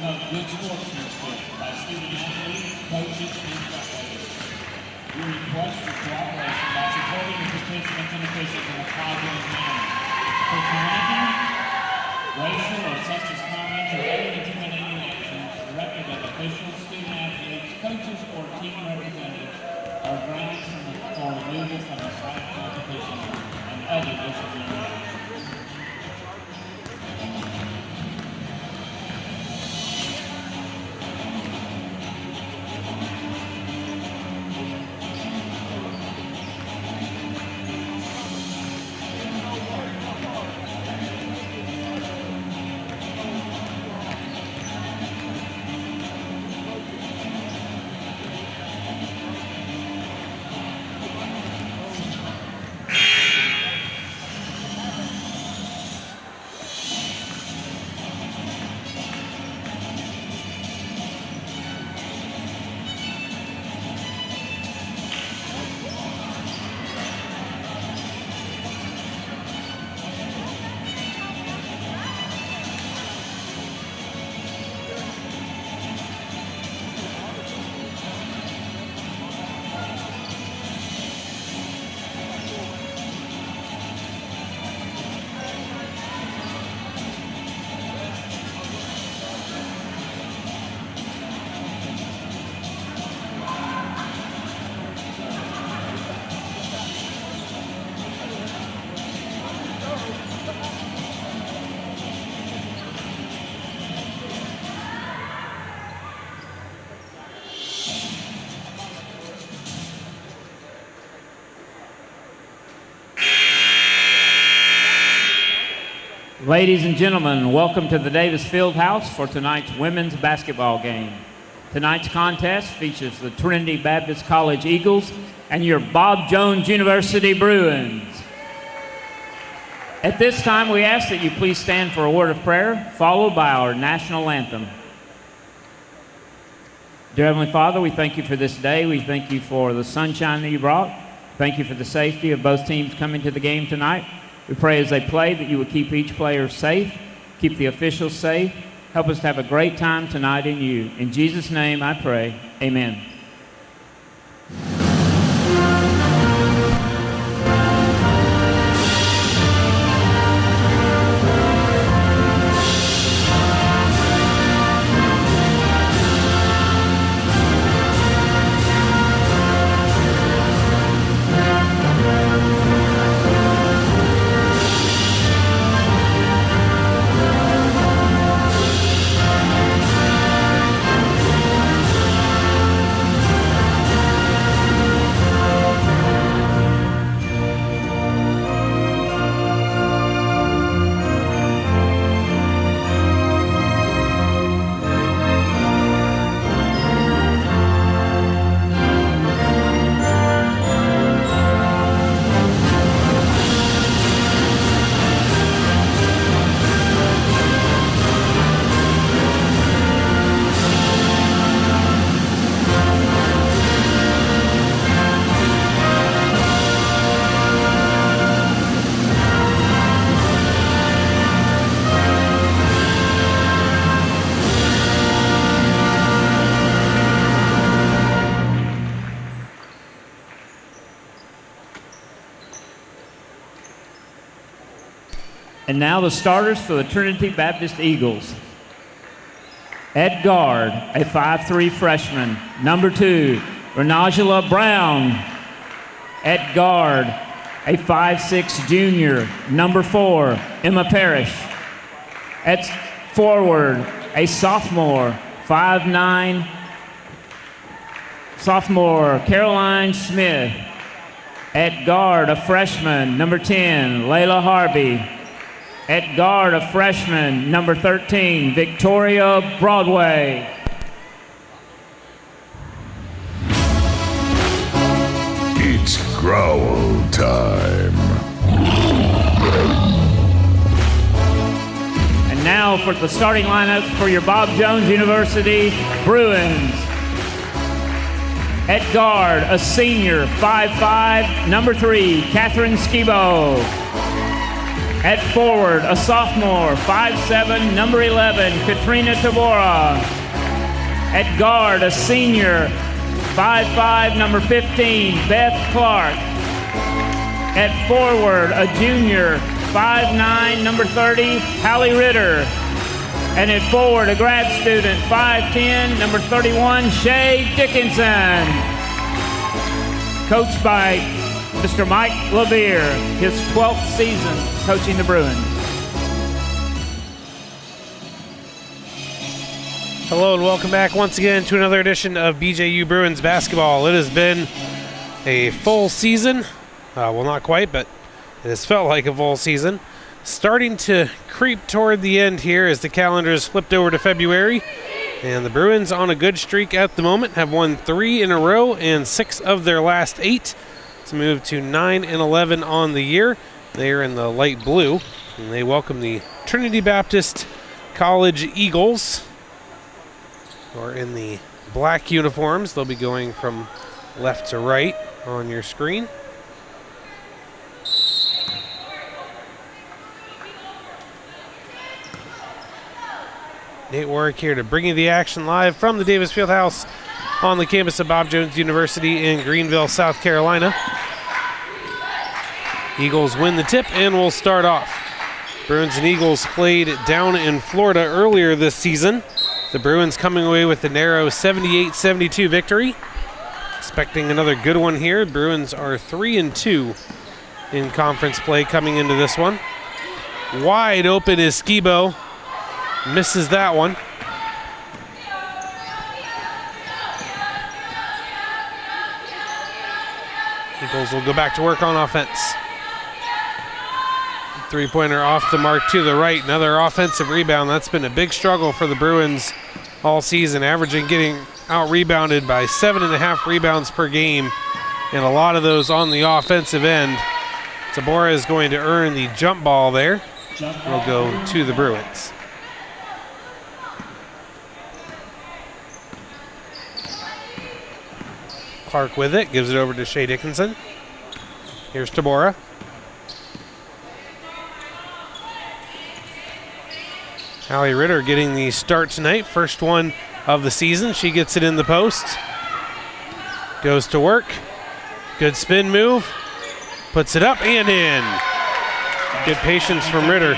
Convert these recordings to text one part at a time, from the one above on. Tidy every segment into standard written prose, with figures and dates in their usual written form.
promote good sportsmanship by student athletes, coaches, and instructors. We request your cooperation by supporting the participants and officials in a positive manner. Profanity, racial or sexist comments, or other intimidating actions directed at officials, student athletes, coaches, or team representatives are grounds for removal from the site competition and other disciplinary actions. Ladies and gentlemen, welcome to the Davis Fieldhouse for tonight's women's basketball game. Tonight's contest features the Trinity Baptist College Eagles and your Bob Jones University Bruins. At this time, we ask that you please stand for a word of prayer, followed by our national anthem. Dear Heavenly Father, we thank you for this day. We thank you for the sunshine that you brought. Thank you for the safety of both teams coming to the game tonight. We pray as they play that you would keep each player safe, keep the officials safe, help us to have a great time tonight in you. In Jesus' name I pray, amen. And now the starters for the Trinity Baptist Eagles. At guard, a 5'3" freshman. Number 2, Renajala Brown. At guard, a 5'6" junior. Number 4, Emma Parrish. At forward, a sophomore, 5'9", sophomore Caroline Smith. At guard, a freshman, number 10, Layla Harvey. At guard, a freshman, number 13, Victoria Broadway. It's growl time. And now for the starting lineups for your Bob Jones University Bruins. At guard, a senior, 5'5", number 3, Catherine Skibo. At forward, a sophomore, 5'7", number 11, Katrina Tabora. At guard, a senior, 5'5", number 15, Beth Clark. At forward, a junior, 5'9", number 30, Hallie Ritter. And at forward, a grad student, 5'10", number 31, Shay Dickinson. Coached by Mr. Mike LeVere, his 12th season coaching the Bruins. Hello and welcome back once again to another edition of BJU Bruins basketball. It has been a full season. Well, not quite, but it has felt like a full season. Starting to creep toward the end here as the calendar is flipped over to February. And the Bruins on a good streak at the moment, have won 3 in a row and 6 of their last 8. To move to 9-11 on the year. They are in the light blue, and they welcome the Trinity Baptist College Eagles, who are in the black uniforms. They'll be going from left to right on your screen. Nate Warwick here to bring you the action live from the Davis Fieldhouse on the campus of Bob Jones University in Greenville, South Carolina. Eagles win the tip and will start off. Bruins and Eagles played down in Florida earlier this season. The Bruins coming away with a narrow 78-72 victory. Expecting another good one here. Bruins are 3-2 in conference play coming into this one. Wide open is Skibo. Misses that one. Eagles will go back to work on offense. Three-pointer off the mark to the right. Another offensive rebound. That's been a big struggle for the Bruins all season, averaging getting out-rebounded by 7.5 rebounds per game, and a lot of those on the offensive end. Tabora is going to earn the jump ball there. It'll go to the Bruins. Clark with it, gives it over to Shay Dickinson. Here's Tabora. Hallie Ritter getting the start tonight, first one of the season. She gets it in the post. Goes to work. Good spin move. Puts it up and in. Good patience from Ritter.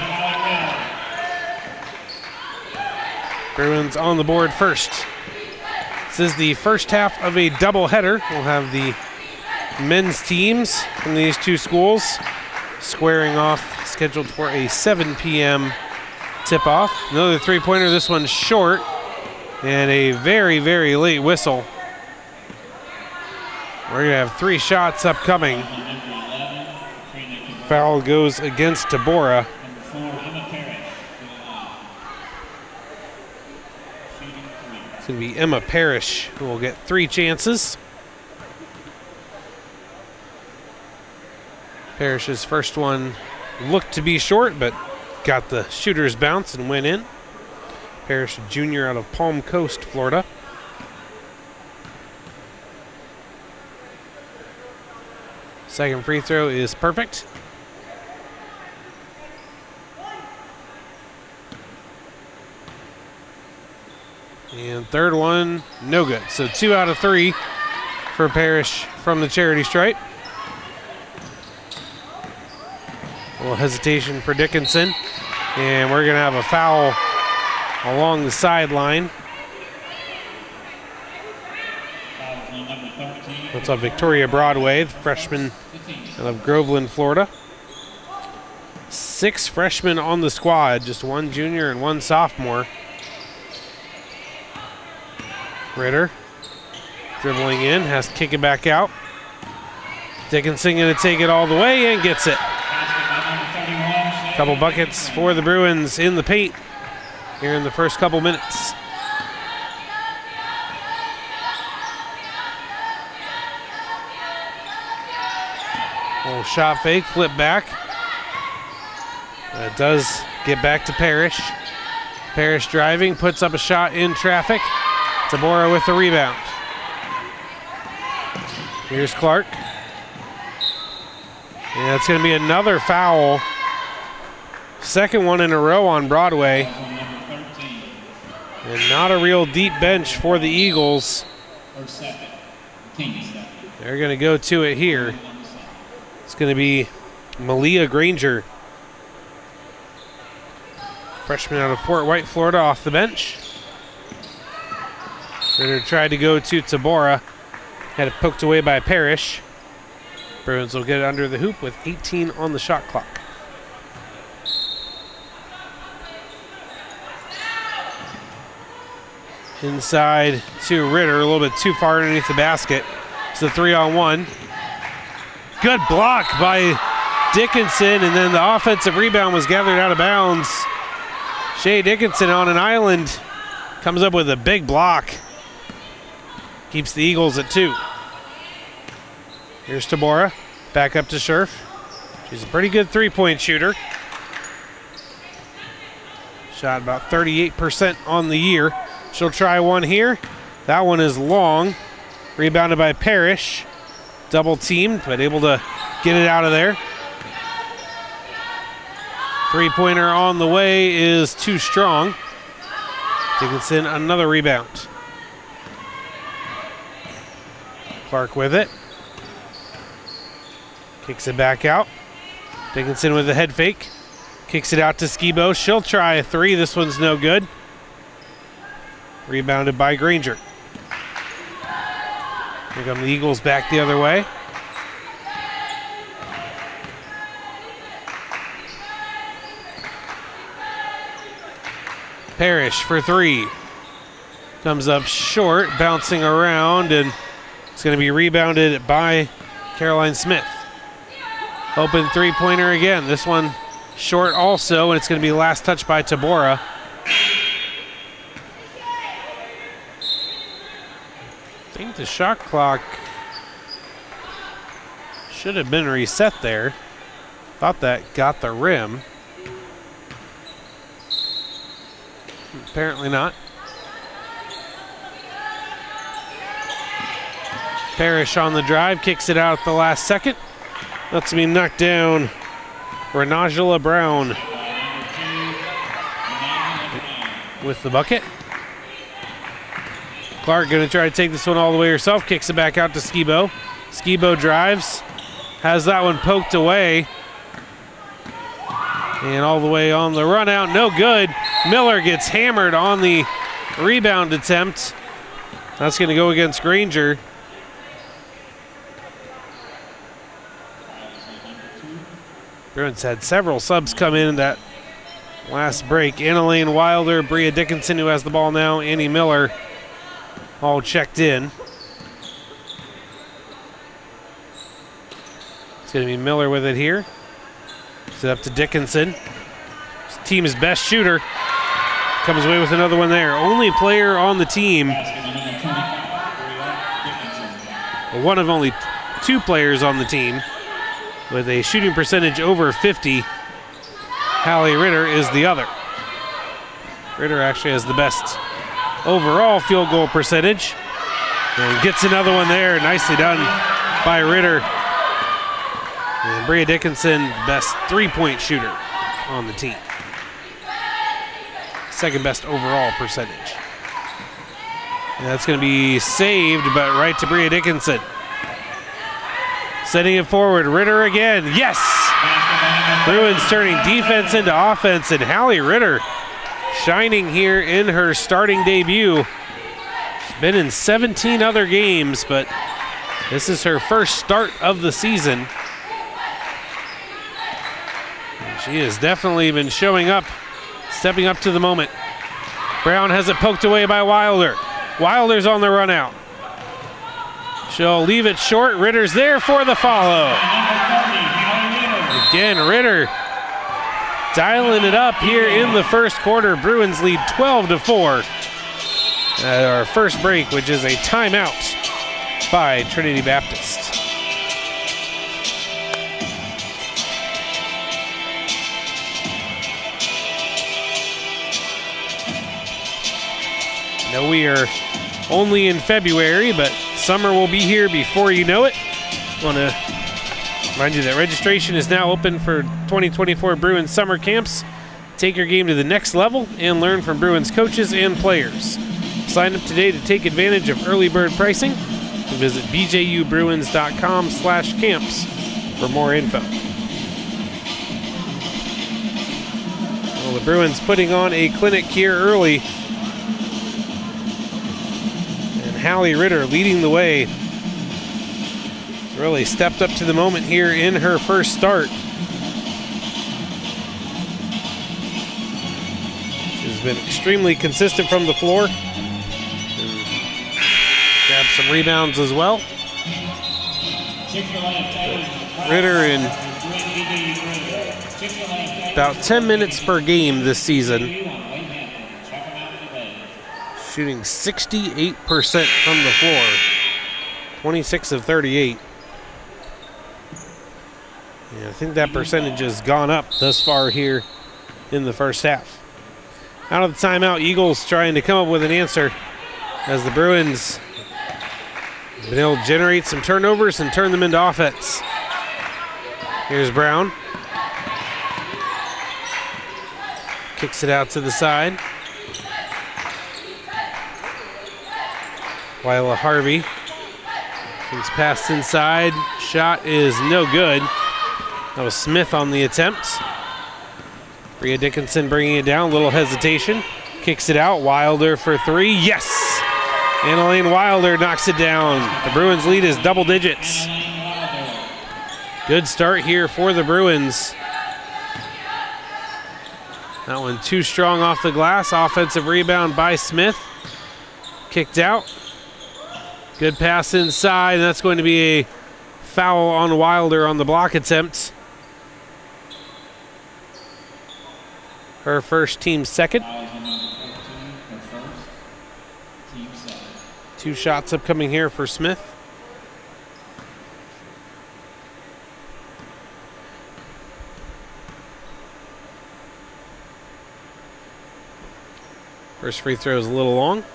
Bruins on the board first. This is the first half of a doubleheader. We'll have the men's teams from these two schools squaring off, scheduled for a 7 p.m. tip-off. Another three-pointer, this one's short, and a very, very late whistle. We're gonna have 3 shots upcoming. Foul goes against Tabora. It's gonna be Emma Parrish who will get 3 chances. Parrish's first one looked to be short, but got the shooter's bounce and went in. Parrish, a junior out of Palm Coast, Florida. Second free throw is perfect. And third one, no good. So 2 out of 3 for Parrish from the charity stripe. A little hesitation for Dickinson. And we're going to have a foul along the sideline. That's on Victoria Broadway, the freshman out of Groveland, Florida. 6 freshmen on the squad, just 1 junior and 1 sophomore. Ritter dribbling in, has to kick it back out. Dickinson going to take it all the way and gets it. Couple buckets for the Bruins in the paint here in the first couple minutes. Little shot fake, flip back. It does get back to Parrish. Parrish driving, puts up a shot in traffic. Tabora with the rebound. Here's Clark. And that's going to be another foul Second one in a row on Broadway. On number 13. And not a real deep bench for the Eagles. Or second. Kings second. They're going to go to it here. It's going to be Malia Granger, freshman out of Fort White, Florida, off the bench. Ritter tried to go to Tabora. Had it poked away by Parrish. Bruins will get it under the hoop with 18 on the shot clock. Inside to Ritter, a little bit too far underneath the basket. It's a 3-on-1. Good block by Dickinson, and then the offensive rebound was gathered out of bounds. Shea Dickinson on an island comes up with a big block. Keeps the Eagles at 2. Here's Tabora, back up to Scherf. She's a pretty good three-point shooter. Shot about 38% on the year. She'll try one here. That one is long. Rebounded by Parrish. Double teamed, but able to get it out of there. Three-pointer on the way is too strong. Dickinson, another rebound. Clark with it. Kicks it back out. Dickinson with a head fake. Kicks it out to Skibo. She'll try a three. This one's no good. Rebounded by Granger. Here come the Eagles back the other way. Parrish for three. Comes up short, bouncing around, and it's going to be rebounded by Caroline Smith. Open three-pointer again. This one short also, and it's going to be last touch by Tabora. I think the shot clock should have been reset there. Thought that got the rim. Apparently not. Parrish on the drive, kicks it out at the last second. Lets me knock down Renajula Brown with the bucket. Clark going to try to take this one all the way herself. Kicks it back out to Skibo. Skibo drives. Has that one poked away. And all the way on the run out. No good. Miller gets hammered on the rebound attempt. That's going to go against Granger. Bruins had several subs come in that last break. Annalene Wilder, Bria Dickinson, who has the ball now, Annie Miller, all checked in. It's going to be Miller with it here. It's up to Dickinson. His team's best shooter. Comes away with another one there. Only player on the team. One of only two players on the team with a shooting percentage over 50. Hallie Ritter is the other. Ritter actually has the best overall field goal percentage. And gets another one there. Nicely done by Ritter. And Bria Dickinson, best three-point shooter on the team. Second best overall percentage. And that's going to be saved, but right to Bria Dickinson. Setting it forward, Ritter again. Yes! Bruins turning defense into offense, and Hallie Ritter shining here in her starting debut. She's been in 17 other games, but this is her first start of the season. And she has definitely been showing up, stepping up to the moment. Brown has it poked away by Wilder. Wilder's on the run out. She'll leave it short. Ritter's there for the follow. Again, Ritter dialing it up here in the first quarter. Bruins lead 12-4 at our first break, which is a timeout by Trinity Baptist. Now we are only in February, but summer will be here before you know it. Want to Remind you that registration is now open for 2024 Bruins summer camps. Take your game to the next level and learn from Bruins coaches and players. Sign up today to take advantage of early bird pricing and visit bjubruins.com/camps for more info. Well, the Bruins putting on a clinic here early. And Hallie Ritter leading the way. Really stepped up to the moment here in her first start. She's been extremely consistent from the floor. Grabbed some rebounds as well. Ritter in about 10 minutes per game this season, shooting 68% from the floor, 26 of 38. Yeah, I think that percentage has gone up thus far here in the first half. Out of the timeout, Eagles trying to come up with an answer as the Bruins have been able to generate some turnovers and turn them into offense. Here's Brown. Kicks it out to the side. Lila Harvey comes past inside. Shot is no good. That was Smith on the attempt. Bria Dickinson bringing it down, a little hesitation. Kicks it out, Wilder for three, yes! Annalene Wilder knocks it down. The Bruins lead is double digits. Good start here for the Bruins. That one too strong off the glass. Offensive rebound by Smith. Kicked out. Good pass inside, and that's going to be a foul on Wilder on the block attempt. Her first, team second. 2 shots upcoming here for Smith. First free throw is a little long.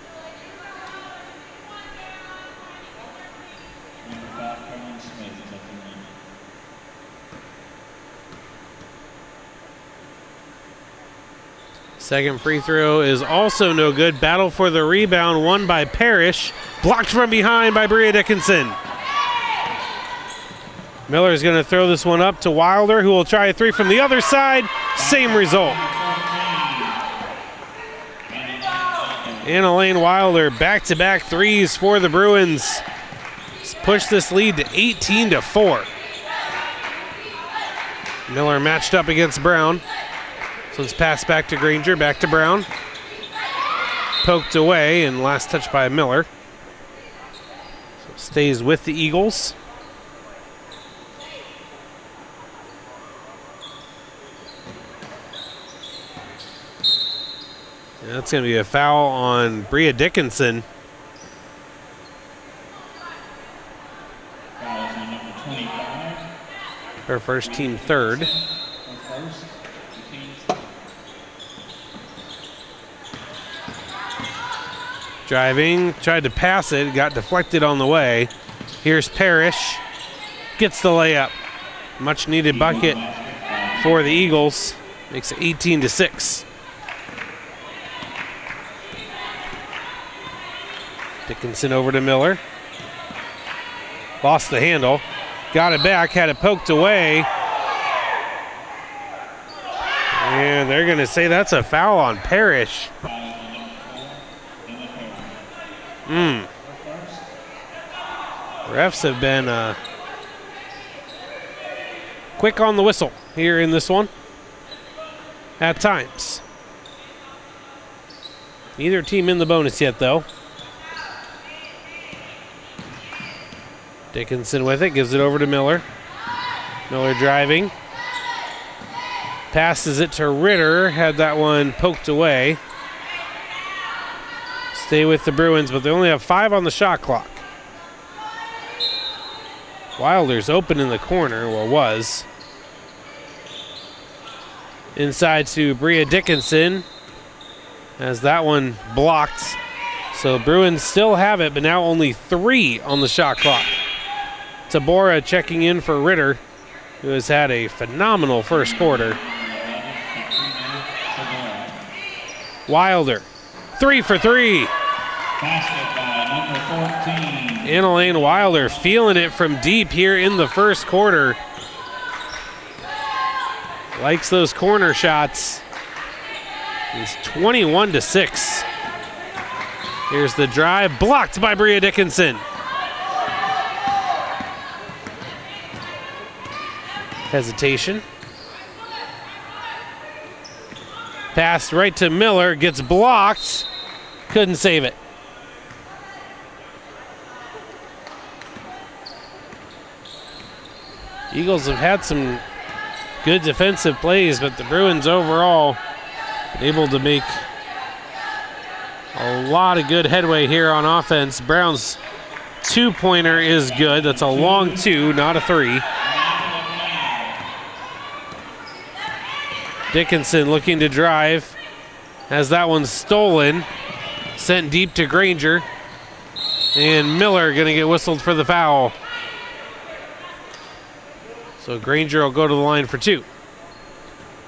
Second free throw is also no good. Battle for the rebound, won by Parrish. Blocked from behind by Bria Dickinson. Miller is going to throw this one up to Wilder, who will try a three from the other side. Same result. Annalene Wilder, back-to-back threes for the Bruins. Push this lead to 18-4. Miller matched up against Brown. So it's passed back to Granger, back to Brown. Poked away, and last touch by Miller. So it stays with the Eagles. And that's going to be a foul on Bria Dickinson. Her first, team third. Driving, tried to pass it, got deflected on the way. Here's Parrish, gets the layup. Much needed bucket for the Eagles. Makes it 18-6. Dickinson over to Miller. Lost the handle. Got it back, had it poked away. And they're going to say that's a foul on Parrish. Refs have been quick on the whistle here in this one at times. Neither team in the bonus yet, though. Dickinson with it, gives it over to Miller. Miller driving. Passes it to Ritter, had that one poked away. Stay with the Bruins, but they only have 5 on the shot clock. Wilder's open in the corner, or was. Inside to Bria Dickinson, as that one blocked. So Bruins still have it, but now only 3 on the shot clock. Tabora checking in for Ritter. who has had a phenomenal first quarter. Wilder, 3 for 3. Basket by number 14. Annalane Wilder feeling it from deep here in the first quarter. Likes those corner shots. It's 21-6. Here's the drive, blocked by Bria Dickinson. Hesitation. Pass right to Miller, gets blocked. Couldn't save it. Eagles have had some good defensive plays, but the Bruins overall able to make a lot of good headway here on offense. Brown's two-pointer is good. That's a long 2, not a 3. Dickinson looking to drive. Has that one stolen. Sent deep to Granger. And Miller going to get whistled for the foul. So Granger will go to the line for 2.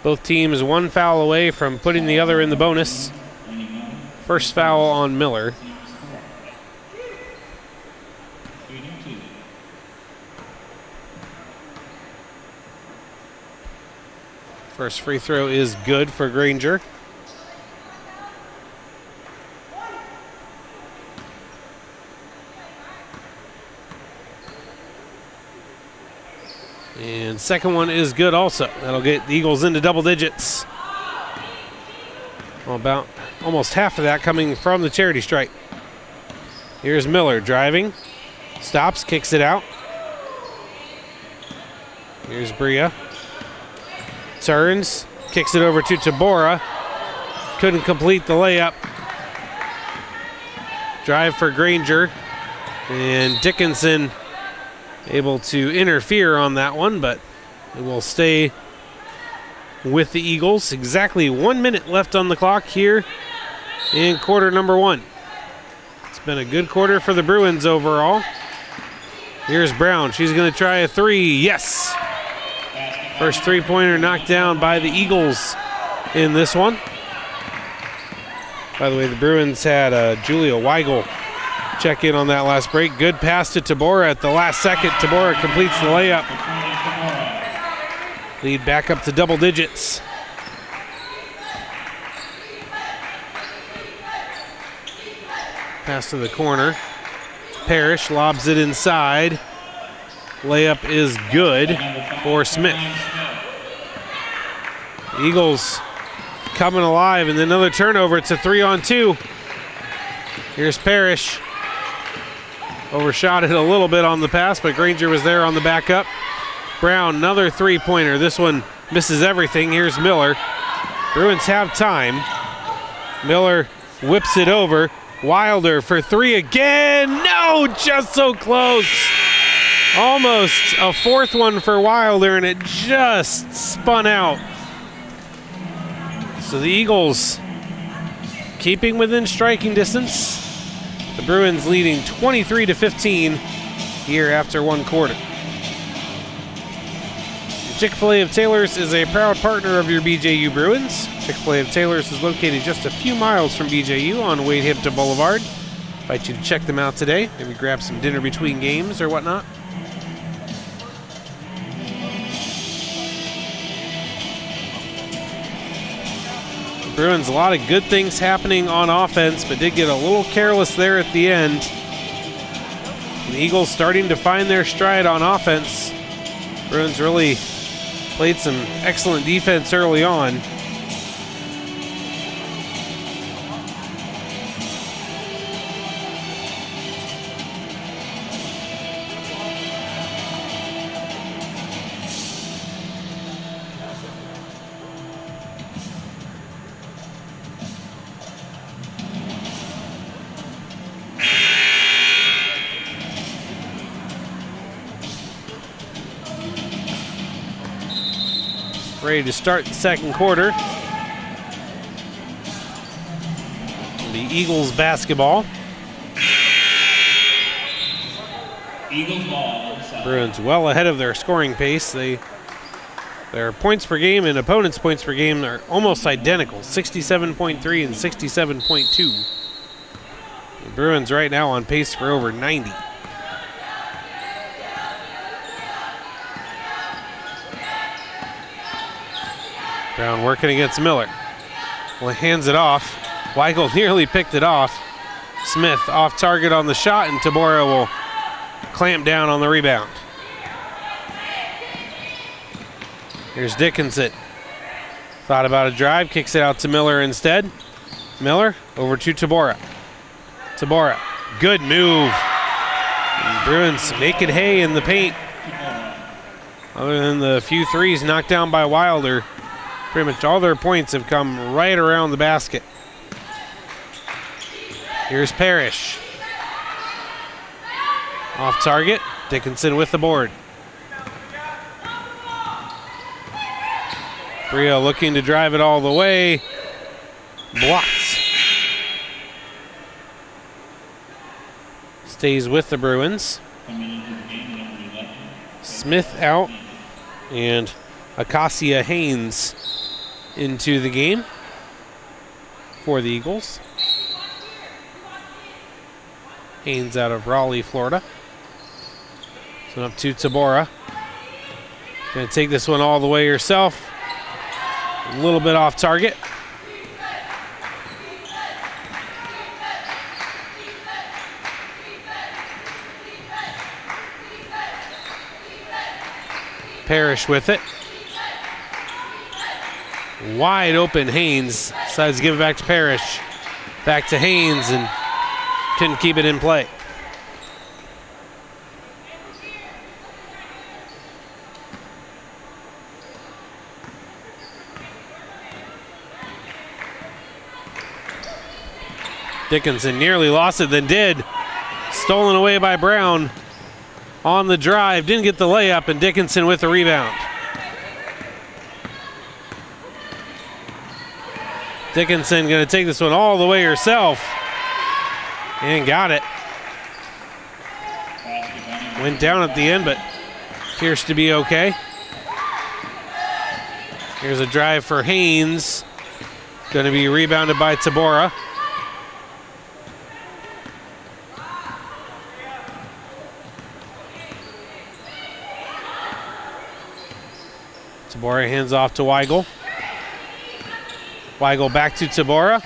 Both teams one foul away from putting the other in the bonus. First foul on Miller. First free throw is good for Granger. And second one is good also. That'll get the Eagles into double digits. Well, about almost half of that coming from the charity stripe. Here's Miller driving. Stops, kicks it out. Here's Bria. Turns, kicks it over to Tabora. Couldn't complete the layup. Drive for Granger. And Dickinson able to interfere on that one, but it will stay with the Eagles. Exactly 1 minute left on the clock here in quarter number 1. It's been a good quarter for the Bruins overall. Here's Brown. She's going to try a 3. Yes! First three-pointer knocked down by the Eagles in this one. By the way, the Bruins had Julia Weigel check in on that last break. Good pass to Tabora at the last second. Tabora completes the layup. Lead back up to double digits. Pass to the corner. Parrish lobs it inside. Layup is good for Smith. Eagles coming alive, and another turnover. It's a 3-on-2. Here's Parrish. Overshot it a little bit on the pass, but Granger was there on the backup. Brown, another three-pointer. This one misses everything. Here's Miller. Bruins have time. Miller whips it over. Wilder for 3 again. No, just so close. Almost a fourth one for Wilder, and it just spun out. So the Eagles keeping within striking distance. The Bruins leading 23-15 here after one quarter. Chick-fil-A of Taylor's is a proud partner of your BJU Bruins. Chick-fil-A of Taylor's is located just a few miles from BJU on Wade Hampton Boulevard. Invite you to check them out today. Maybe grab some dinner between games or whatnot. Bruins, a lot of good things happening on offense, but did get a little careless there at the end. The Eagles starting to find their stride on offense. Bruins really played some excellent defense early on. Ready to start the second quarter. The Eagles basketball. Eagles ball. Bruins well ahead of their scoring pace. They Their points per game and opponents' points per game are almost identical, 67.3 and 67.2. The Bruins right now on pace for over 90. Brown working against Miller. Well, hands it off. Weigel nearly picked it off. Smith off target on the shot, and Tabora will clamp down on the rebound. Here's Dickinson. Thought about a drive, kicks it out to Miller instead. Miller over to Tabora. Tabora, good move. And Bruins making hay in the paint. Other than the few threes knocked down by Wilder, pretty much all their points have come right around the basket. Here's Parrish. Off target, Dickinson with the board. Brio looking to drive it all the way. Blocks. Stays with the Bruins. Smith out and Acacia Haynes into the game for the Eagles. Haynes out of Raleigh, Florida. So up to Tabora. Gonna take this one all the way herself. A little bit off target. Parrish with it. Wide open Haynes. Decides to give it back to Parrish. Back to Haynes and couldn't keep it in play. Dickinson nearly lost it, then did. Stolen away by Brown on the drive. Didn't get the layup, and Dickinson with the rebound. Dickinson going to take this one all the way herself. And got it. Went down at the end, but appears to be okay. Here's a drive for Haynes. Going to be rebounded by Tabora. Tabora hands off to Weigel. Weigel back to Tabora.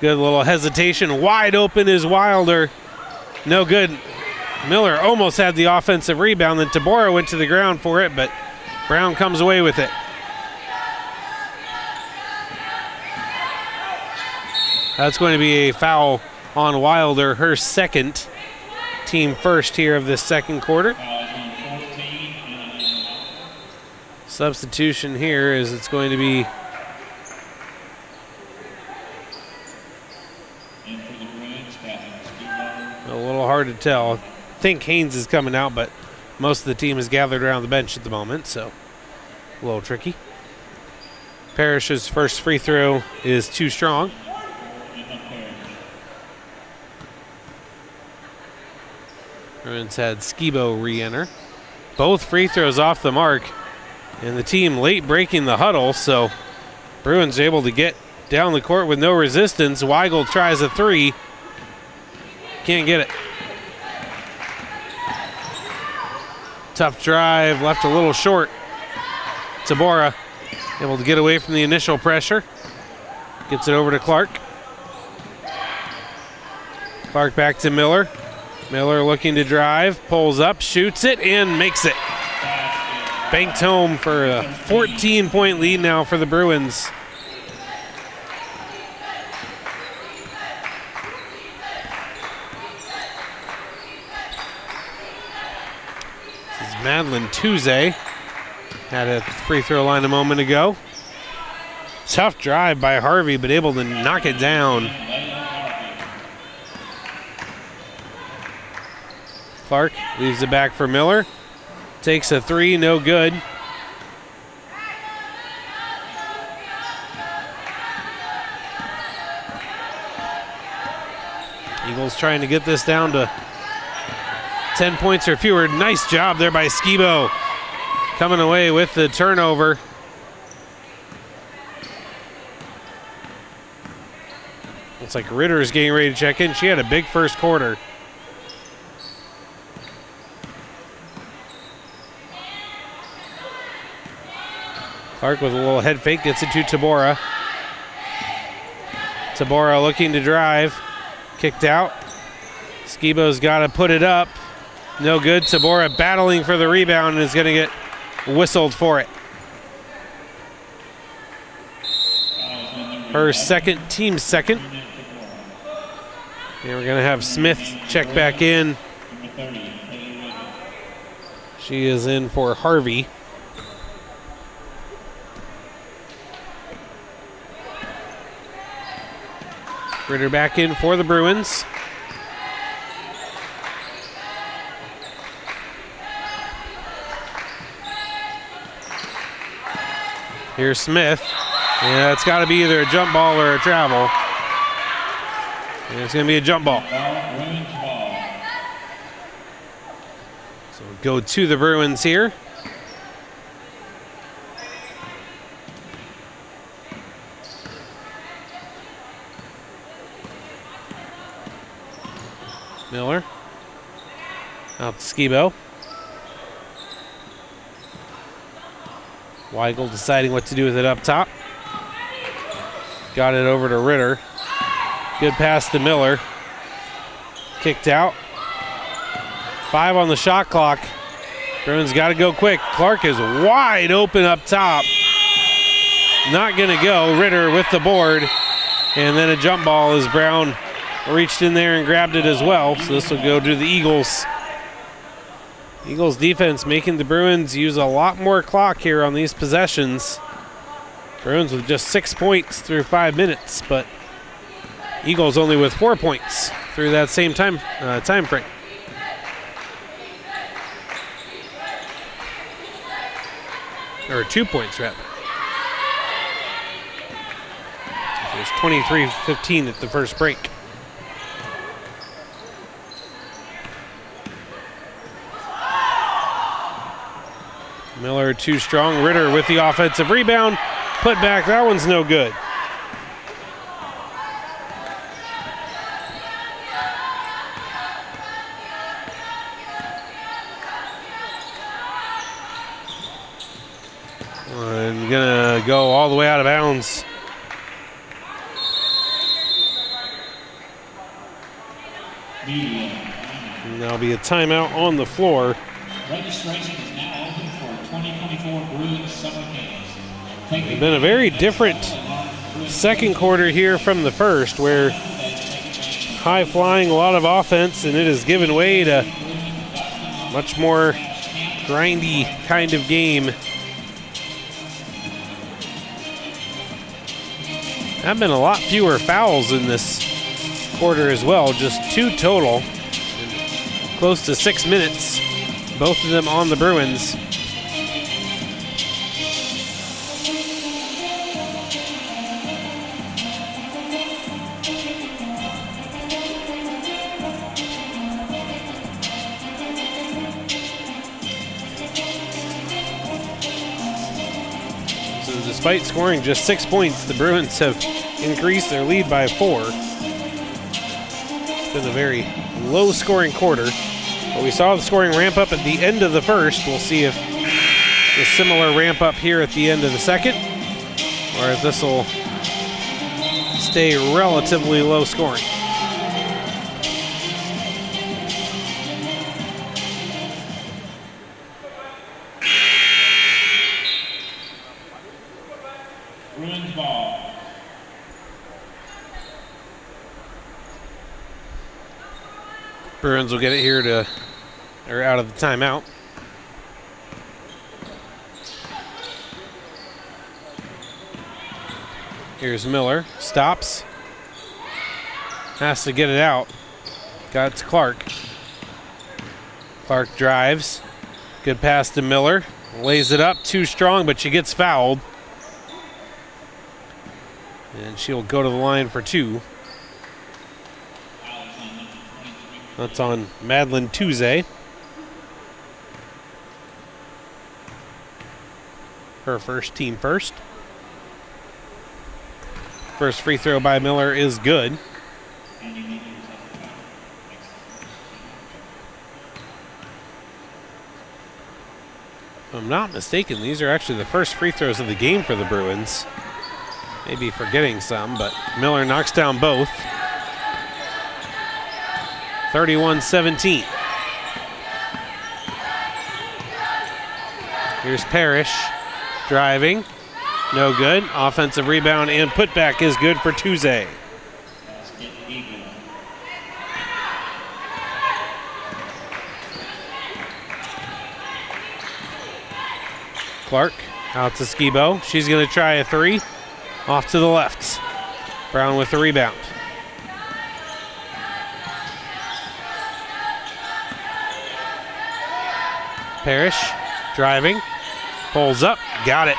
Good little hesitation. Wide open is Wilder. No good. Miller almost had the offensive rebound. Then Tabora went to the ground for it, but Brown comes away with it. That's going to be a foul on Wilder, her second, team first here of this second quarter. Substitution here is it's going to be a little hard to tell. I think Haynes is coming out, but most of the team is gathered around the bench at the moment, so a little tricky. Parrish's first free throw is too strong. Bruins had Skibo re-enter. Both free throws off the mark, and the team late breaking the huddle, so Bruins able to get down the court with no resistance. Weigel tries a three. Can't get it. Tough drive, left a little short. Tabora able to get away from the initial pressure. Gets it over to Clark. Clark back to Miller. Miller looking to drive, pulls up, shoots it, and makes it. Banked home for a 14-point lead now for the Bruins. This is Madeline Tuesday. Had a free throw line a moment ago. Tough drive by Harvey, but able to knock it down. Clark leaves it back for Miller. Takes a three, no good. Eagles trying to get this down to 10 points or fewer. Nice job there by Skibo. coming away with the turnover. Looks like Ritter is getting ready to check in. She had a big first quarter. Clark with a little head fake, gets it to Tabora. Tabora looking to drive. Kicked out. Skibo's got to put it up. No good. Tabora battling for the rebound and is going to get whistled for it. Her second, team second. And we're going to have Smith check back in. She is in for Harvey. Ritter back in for the Bruins. Here's Smith. Yeah, it's got to be either a jump ball or a travel. And it's going to be a jump ball. So go to the Bruins here. Miller. Out to Skibo. Weigel deciding what to do with it up top. Got it over to Ritter. Good pass to Miller. Kicked out. 5 on the shot clock. Bruins got to go quick. Clark is wide open up top. Not going to go. Ritter with the board. And then a jump ball as Brown reached in there and grabbed it as well. So this will go to the Eagles. Eagles defense making the Bruins use a lot more clock here on these possessions. Bruins with just 6 points through 5 minutes, but Eagles only with 4 points through that same time frame. Or 2 points, rather. It was 23-15 at the first break. Miller too strong. Ritter with the offensive rebound. Put back. That one's no good. And gonna go all the way out of bounds. And there'll be a timeout on the floor. Registration is now open for 2024 Bruins Summer Games. It's been a very different second quarter here from the first, where high flying, a lot of offense, and it has given way to much more grindy kind of game. Have been a lot fewer fouls in this quarter as well, just 2 total, close to 6 minutes, both of them on the Bruins. Despite scoring just 6 points, the Bruins have increased their lead by 4. It's been a very low-scoring quarter, but we saw the scoring ramp up at the end of the first. We'll see if a similar ramp up here at the end of the second, or if this will stay relatively low-scoring. Bruins ball. Bruins will get it here or out of the timeout. Here's Miller, stops, has to get it out. Got it to Clark. Clark drives, good pass to Miller, lays it up, too strong, but she gets fouled. And she'll go to the line for 2. That's on Madeline Tuesday. her first, team first. First free throw by Miller is good. If I'm not mistaken, these are actually the first free throws of the game for the Bruins. Maybe forgetting some, but Miller knocks down both. 31-17. Here's Parrish driving. No good. Offensive rebound and putback is good for Tuesday. Clark out to Skibo. She's going to try a three. Off to the left. Brown with the rebound. Parrish driving. Pulls up. Got it.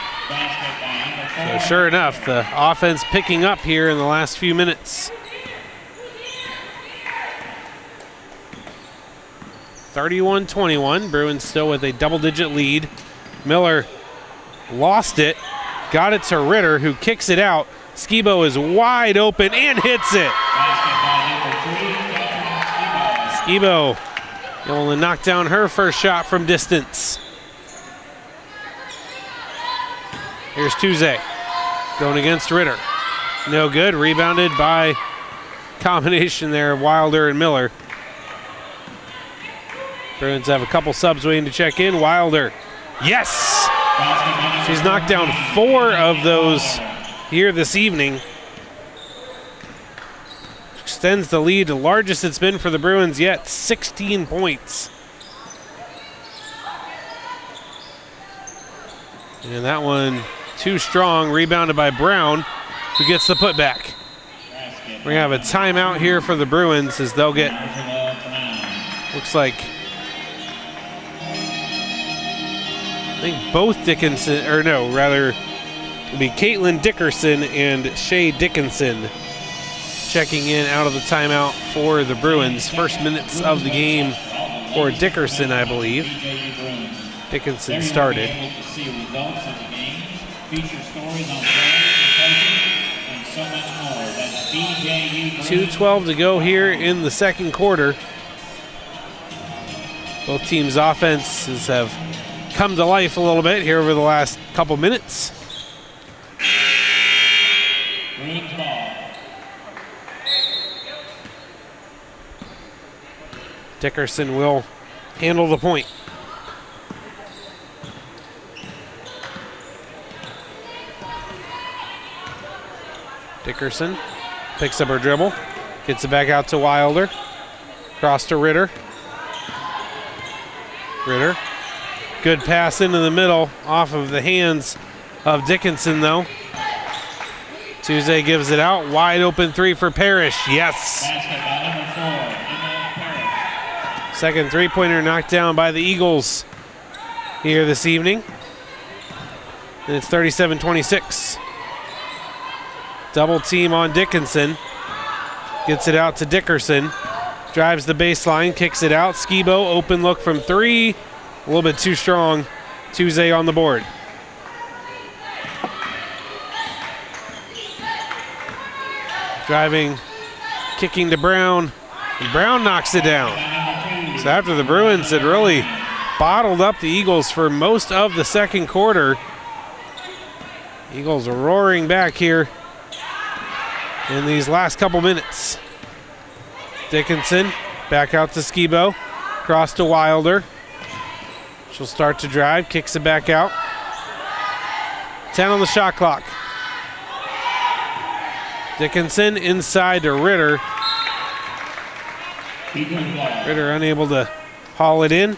So sure enough, the offense picking up here in the last few minutes. 31-21. Bruins still with a double-digit lead. Miller lost it. Got it to Ritter, who kicks it out. Skibo is wide open and hits it. Skibo able to knock down her first shot from distance. Here's Tuesday going against Ritter. No good. Rebounded by combination there of Wilder and Miller. Bruins have a couple subs waiting to check in. Wilder. Yes! She's knocked down 4 of those here this evening. Extends the lead, the largest it's been for the Bruins yet, 16 points. And that one too strong, rebounded by Brown, who gets the putback. We're gonna have a timeout here for the Bruins as they'll get, looks like, I think both Dickinson, or no, rather, it'll be Caitlin Dickerson and Shay Dickinson checking in out of the timeout for the Bruins. First minutes of the game for Dickerson, I believe. Dickinson started. 2:12 to go here in the second quarter. Both teams' offenses have come to life a little bit here over the last couple minutes. Dickerson will handle the point. Dickerson picks up her dribble, gets it back out to Wilder, cross to Ritter. Ritter, good pass into the middle, off of the hands of Dickinson though. Tuesday gives it out, wide open three for Parrish, yes. Second three-pointer knocked down by the Eagles here this evening. And it's 37-26. Double team on Dickinson. Gets it out to Dickerson. Drives the baseline, kicks it out. Skibo, open look from three. A little bit too strong. Tuesday on the board. Driving, kicking to Brown. And Brown knocks it down. So after the Bruins had really bottled up the Eagles for most of the second quarter, Eagles are roaring back here in these last couple minutes. Dickinson back out to Skibo, cross to Wilder. She'll start to drive, kicks it back out. 10 on the shot clock. Dickinson inside to Ritter. Ritter unable to haul it in.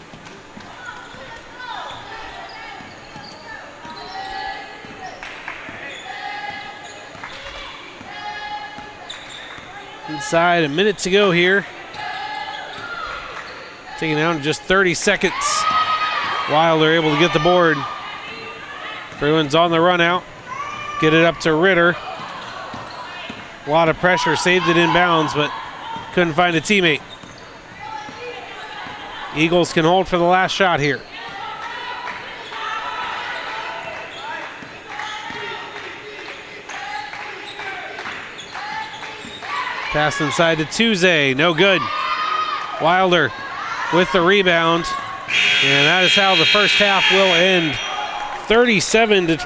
Inside, a minute to go here. Taking down in just 30 seconds. Wilder able to get the board. Bruins on the run out. Get it up to Ritter. A lot of pressure, saved it inbounds, but couldn't find a teammate. Eagles can hold for the last shot here. Pass inside to Tuesday. No good. Wilder with the rebound. And that is how the first half will end. 37-28.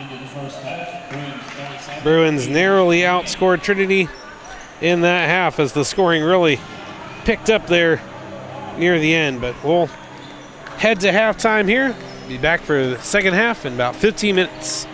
Into the first half. Bruins 37. Bruins narrowly outscored Trinity in that half as the scoring really picked up there near the end. But we'll head to halftime here. Be back for the second half in about 15 minutes.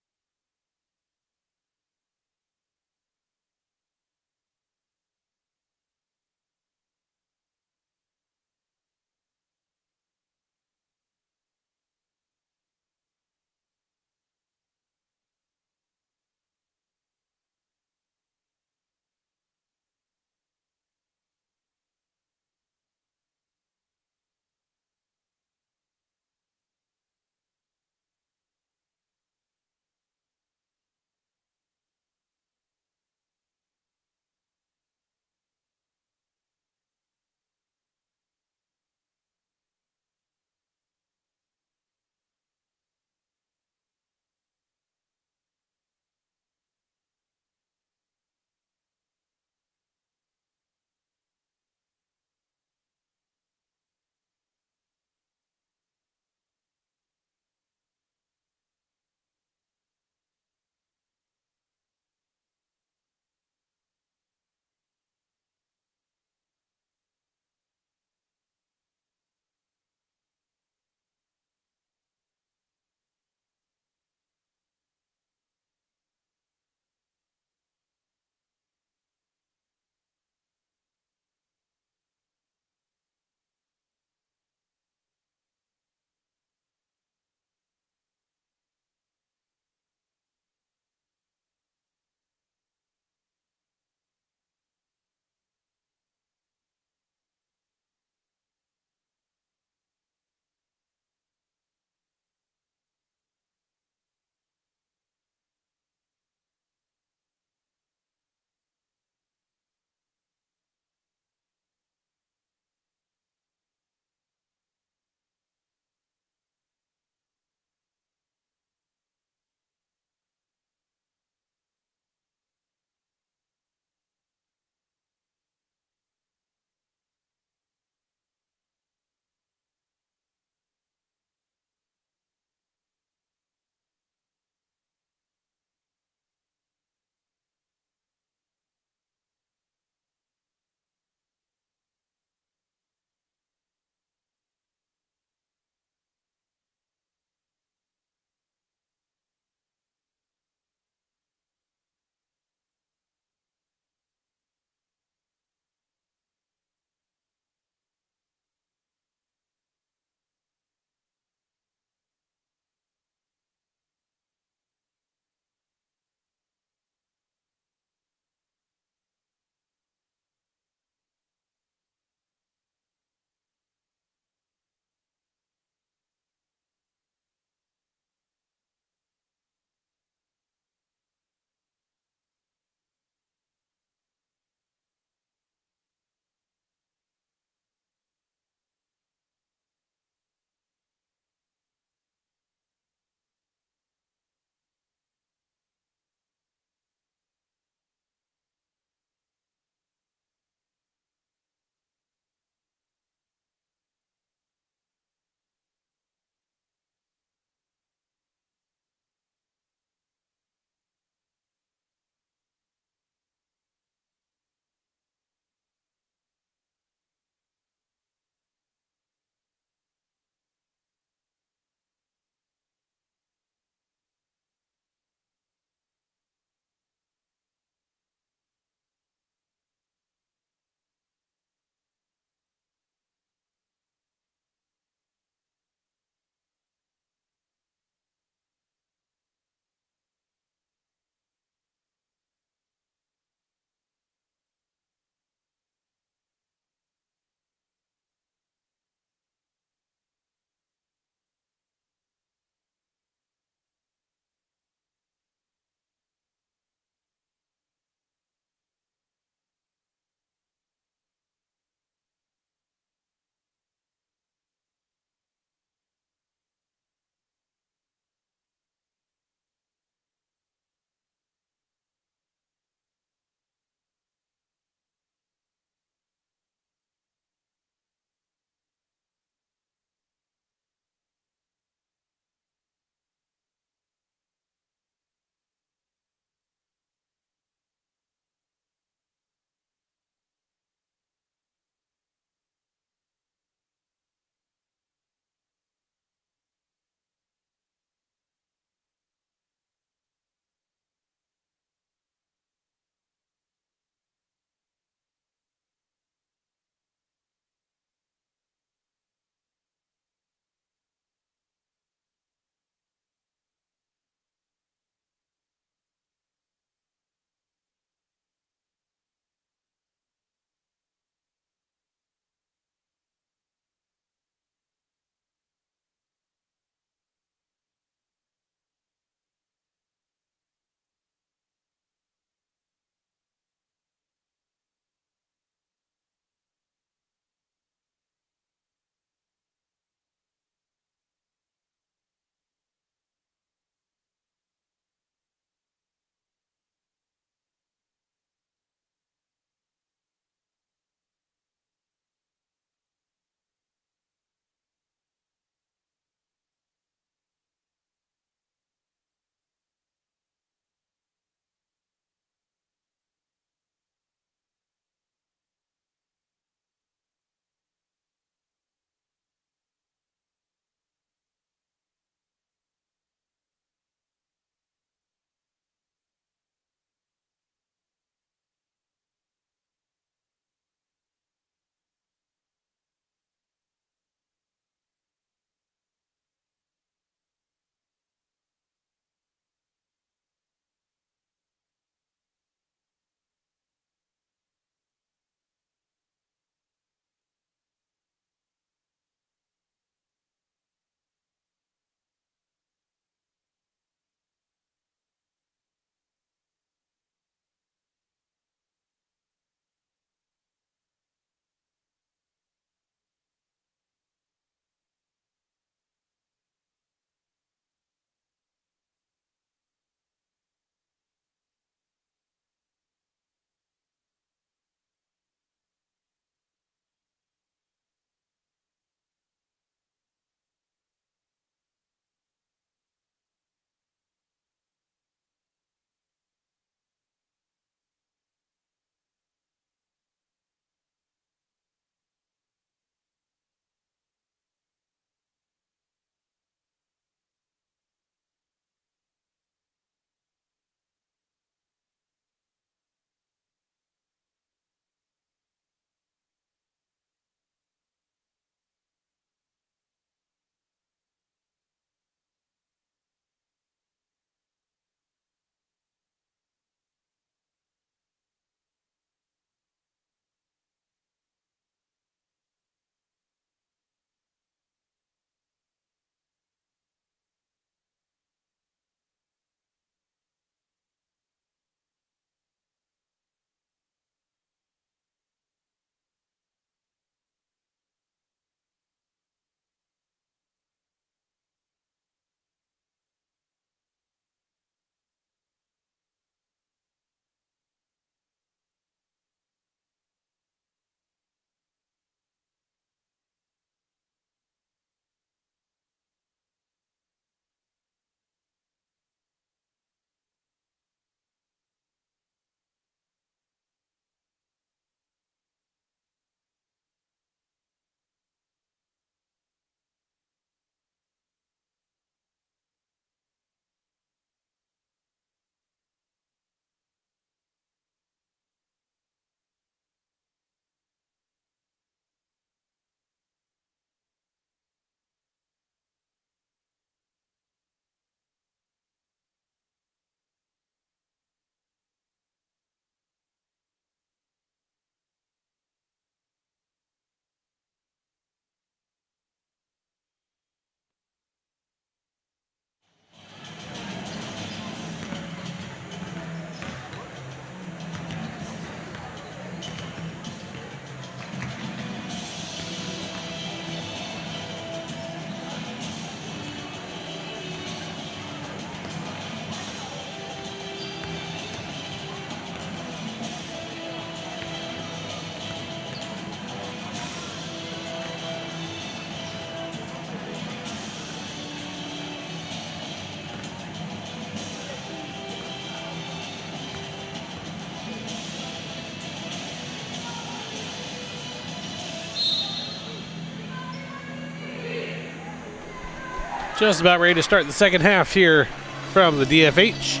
Just about ready to start the second half here from the DFH.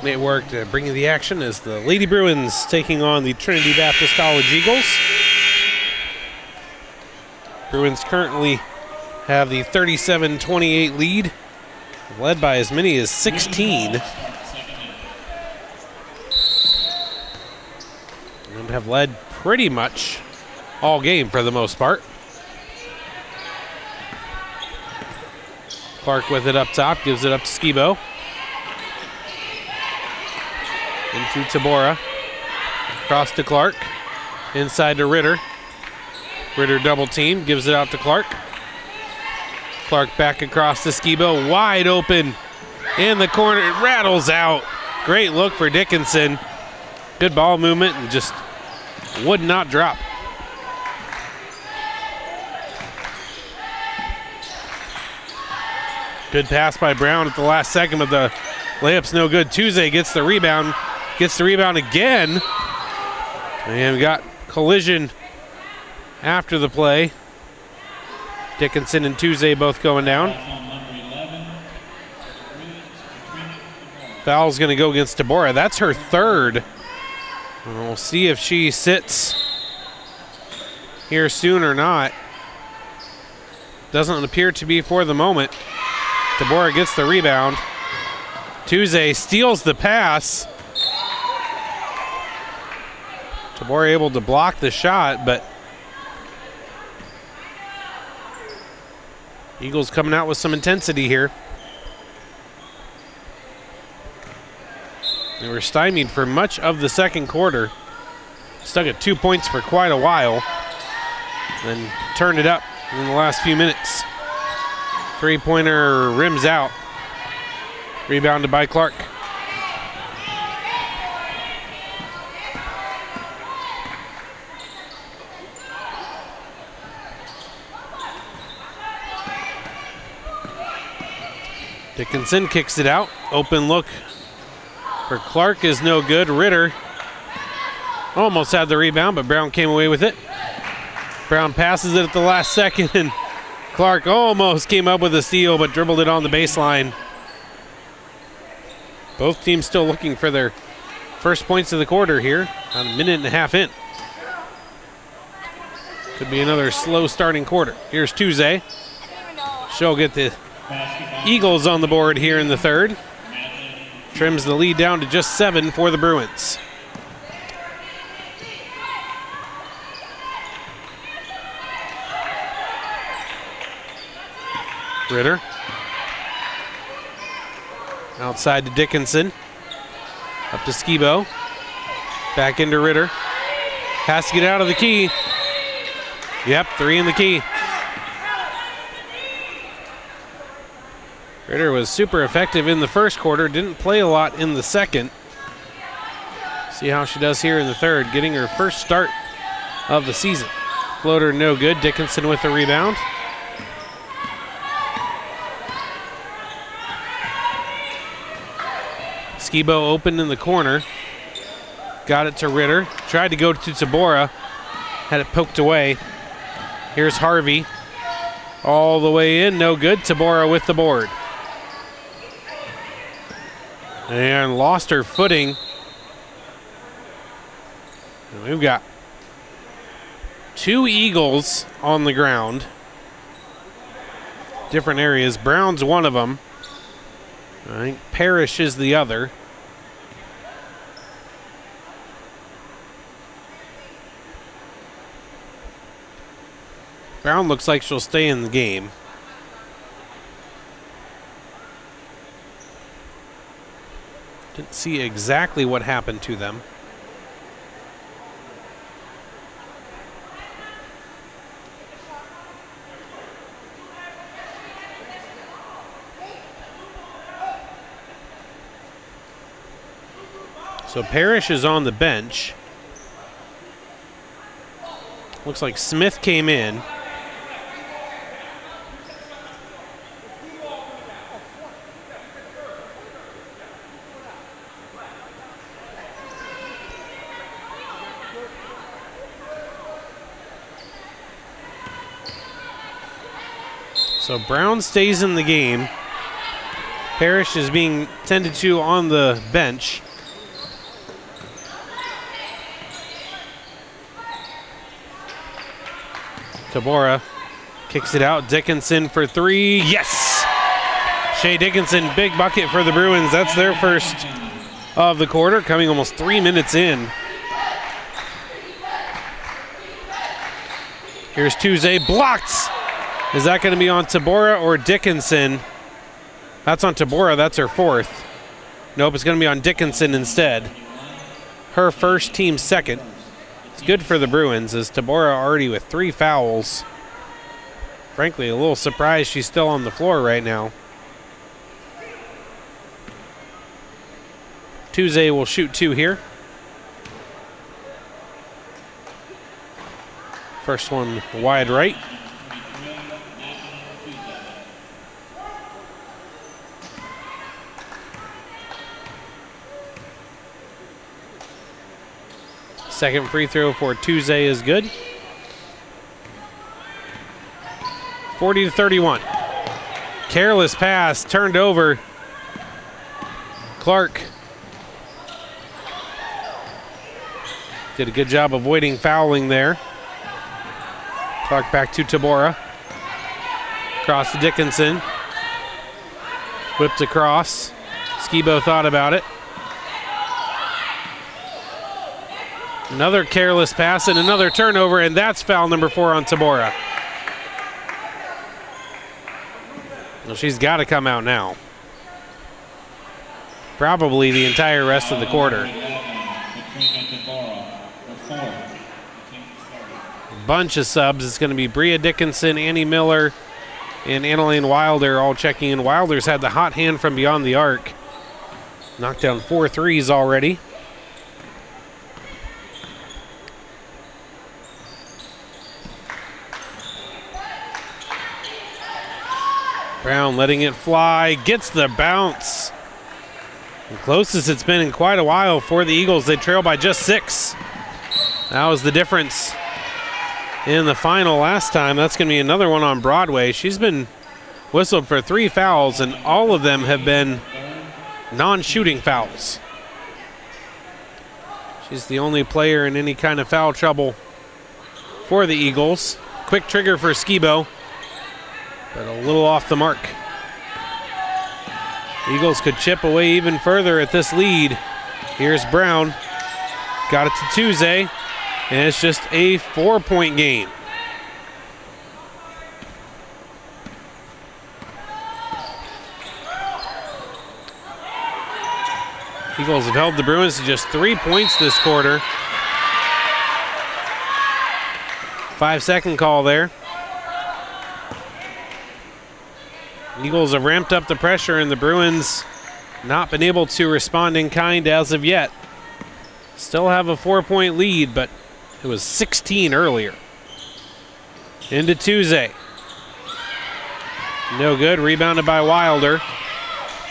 Network to bring you the action as the Lady Bruins taking on the Trinity Baptist College Eagles. Bruins currently have the 37-28 lead, led by as many as 16. And have led pretty much all game for the most part. Clark with it up top, gives it up to Skibo. Into Tabora. Cross to Clark. Inside to Ritter. Ritter double team, gives it out to Clark. Clark back across to Skibo, wide open in the corner. It rattles out. Great look for Dickinson. Good ball movement and just would not drop. Good pass by Brown at the last second, but the layup's no good. Tuesday gets the rebound again. And we got collision after the play. Dickinson and Tuesday both going down. Foul's going to go against Tabora. That's her third. And we'll see if she sits here soon or not. Doesn't appear to be for the moment. Tabora gets the rebound. Tuesday steals the pass. Tabora able to block the shot, but Eagles coming out with some intensity here. They were stymied for much of the second quarter. Stuck at 2 points for quite a while. Then turned it up in the last few minutes. Three-pointer rims out. Rebounded by Clark. Dickinson kicks it out. Open look for Clark is no good. Ritter almost had the rebound, but Brown came away with it. Brown passes it at the last second, and Clark almost came up with a steal, but dribbled it on the baseline. Both teams still looking for their first points of the quarter here, about a minute and a half in. Could be another slow starting quarter. Here's Tuesday. She'll get the Eagles on the board here in the third. Trims the lead down to just 7 for the Bruins. Ritter. Outside to Dickinson. Up to Skibo. Back into Ritter. Has to get out of the key. Yep, 3 in the key. Ritter was super effective in the first quarter. Didn't play a lot in the second. See how she does here in the third. Getting her first start of the season. Floater no good. Dickinson with the rebound. Skibo open in the corner. Got it to Ritter. Tried to go to Tabora. Had it poked away. Here's Harvey. All the way in. No good. Tabora with the board. And lost her footing. And we've got 2 Eagles on the ground. Different areas. Brown's one of them. I think Parrish is the other. Brown looks like she'll stay in the game. Didn't see exactly what happened to them. So Parrish is on the bench. Looks like Smith came in. So Brown stays in the game. Parrish is being tended to on the bench. Tabora kicks it out. Dickinson for three. Yes! Shea Dickinson, big bucket for the Bruins. That's their first of the quarter, coming almost 3 minutes in. Here's Tuesday, blocked. Is that going to be on Tabora or Dickinson? That's on Tabora, that's her fourth. Nope, it's going to be on Dickinson instead. Her first, team second. It's good for the Bruins as Tabora already with 3 fouls. Frankly, a little surprised she's still on the floor right now. Tuesday will shoot 2 here. First one wide right. Second free throw for Tuesday is good. 40-31. Careless pass, turned over. Clark did a good job avoiding fouling there. Clark back to Tabora. Cross to Dickinson. Whipped across. Skibo thought about it. Another careless pass and another turnover, and that's foul number 4 on Tabora. Well, she's got to come out now. Probably the entire rest of the quarter. Bunch of subs. It's going to be Bria Dickinson, Annie Miller, and Annalene Wilder all checking in. Wilder's had the hot hand from beyond the arc. Knocked down 4 threes already. Brown letting it fly, gets the bounce. The closest it's been in quite a while for the Eagles. They trail by just 6. That was the difference in the final last time. That's going to be another one on Broadway. She's been whistled for 3 fouls, and all of them have been non-shooting fouls. She's the only player in any kind of foul trouble for the Eagles. Quick trigger for Skibo, but a little off the mark. Eagles could chip away even further at this lead. Here's Brown. Got it to Tuesday, and it's just a 4-point game. Eagles have held the Bruins to just 3 points this quarter. 5-second call there. Eagles have ramped up the pressure, and the Bruins not been able to respond in kind as of yet. Still have a 4-point lead, but it was 16 earlier. Into Tuesday. No good. Rebounded by Wilder.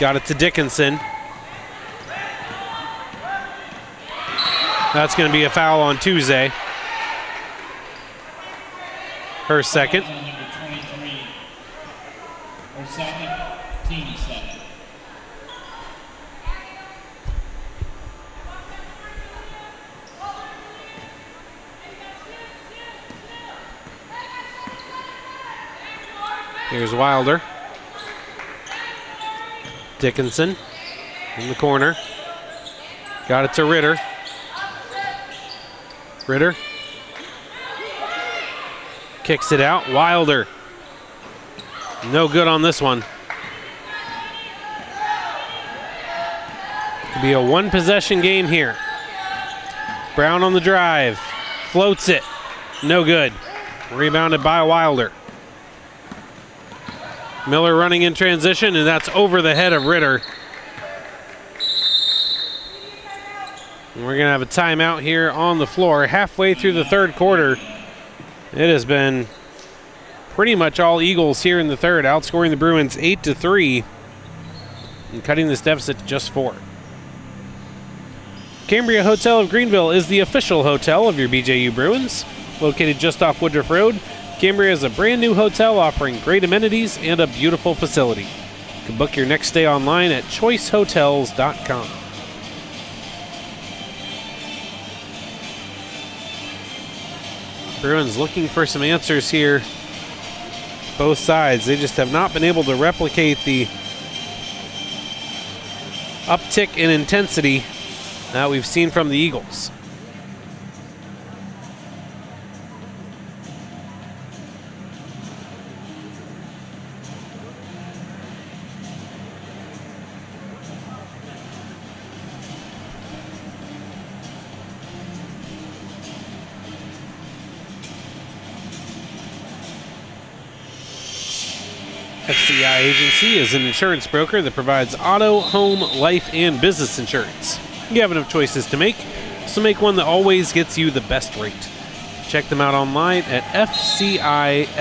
Got it to Dickinson. That's going to be a foul on Tuesday. Her second. Team second. Here's Wilder. Dickinson in the corner. Got it to Ritter. Ritter kicks it out. Wilder. No good on this one. Could be a 1-possession game here. Brown on the drive. Floats it. No good. Rebounded by Wilder. Miller running in transition, and that's over the head of Ritter. And we're going to have a timeout here on the floor. Halfway through the third quarter, it has been pretty much all Eagles here in the third, outscoring the Bruins 8-3 and cutting this deficit to just 4. Cambria Hotel of Greenville is the official hotel of your BJU Bruins. Located just off Woodruff Road, Cambria is a brand new hotel offering great amenities and a beautiful facility. You can book your next stay online at choicehotels.com. Bruins looking for some answers here. Both sides, they just have not been able to replicate the uptick in intensity that we've seen from the Eagles. FCI Agency is an insurance broker that provides auto, home, life, and business insurance. You have enough choices to make, so make one that always gets you the best rate. Check them out online at fcisc.com.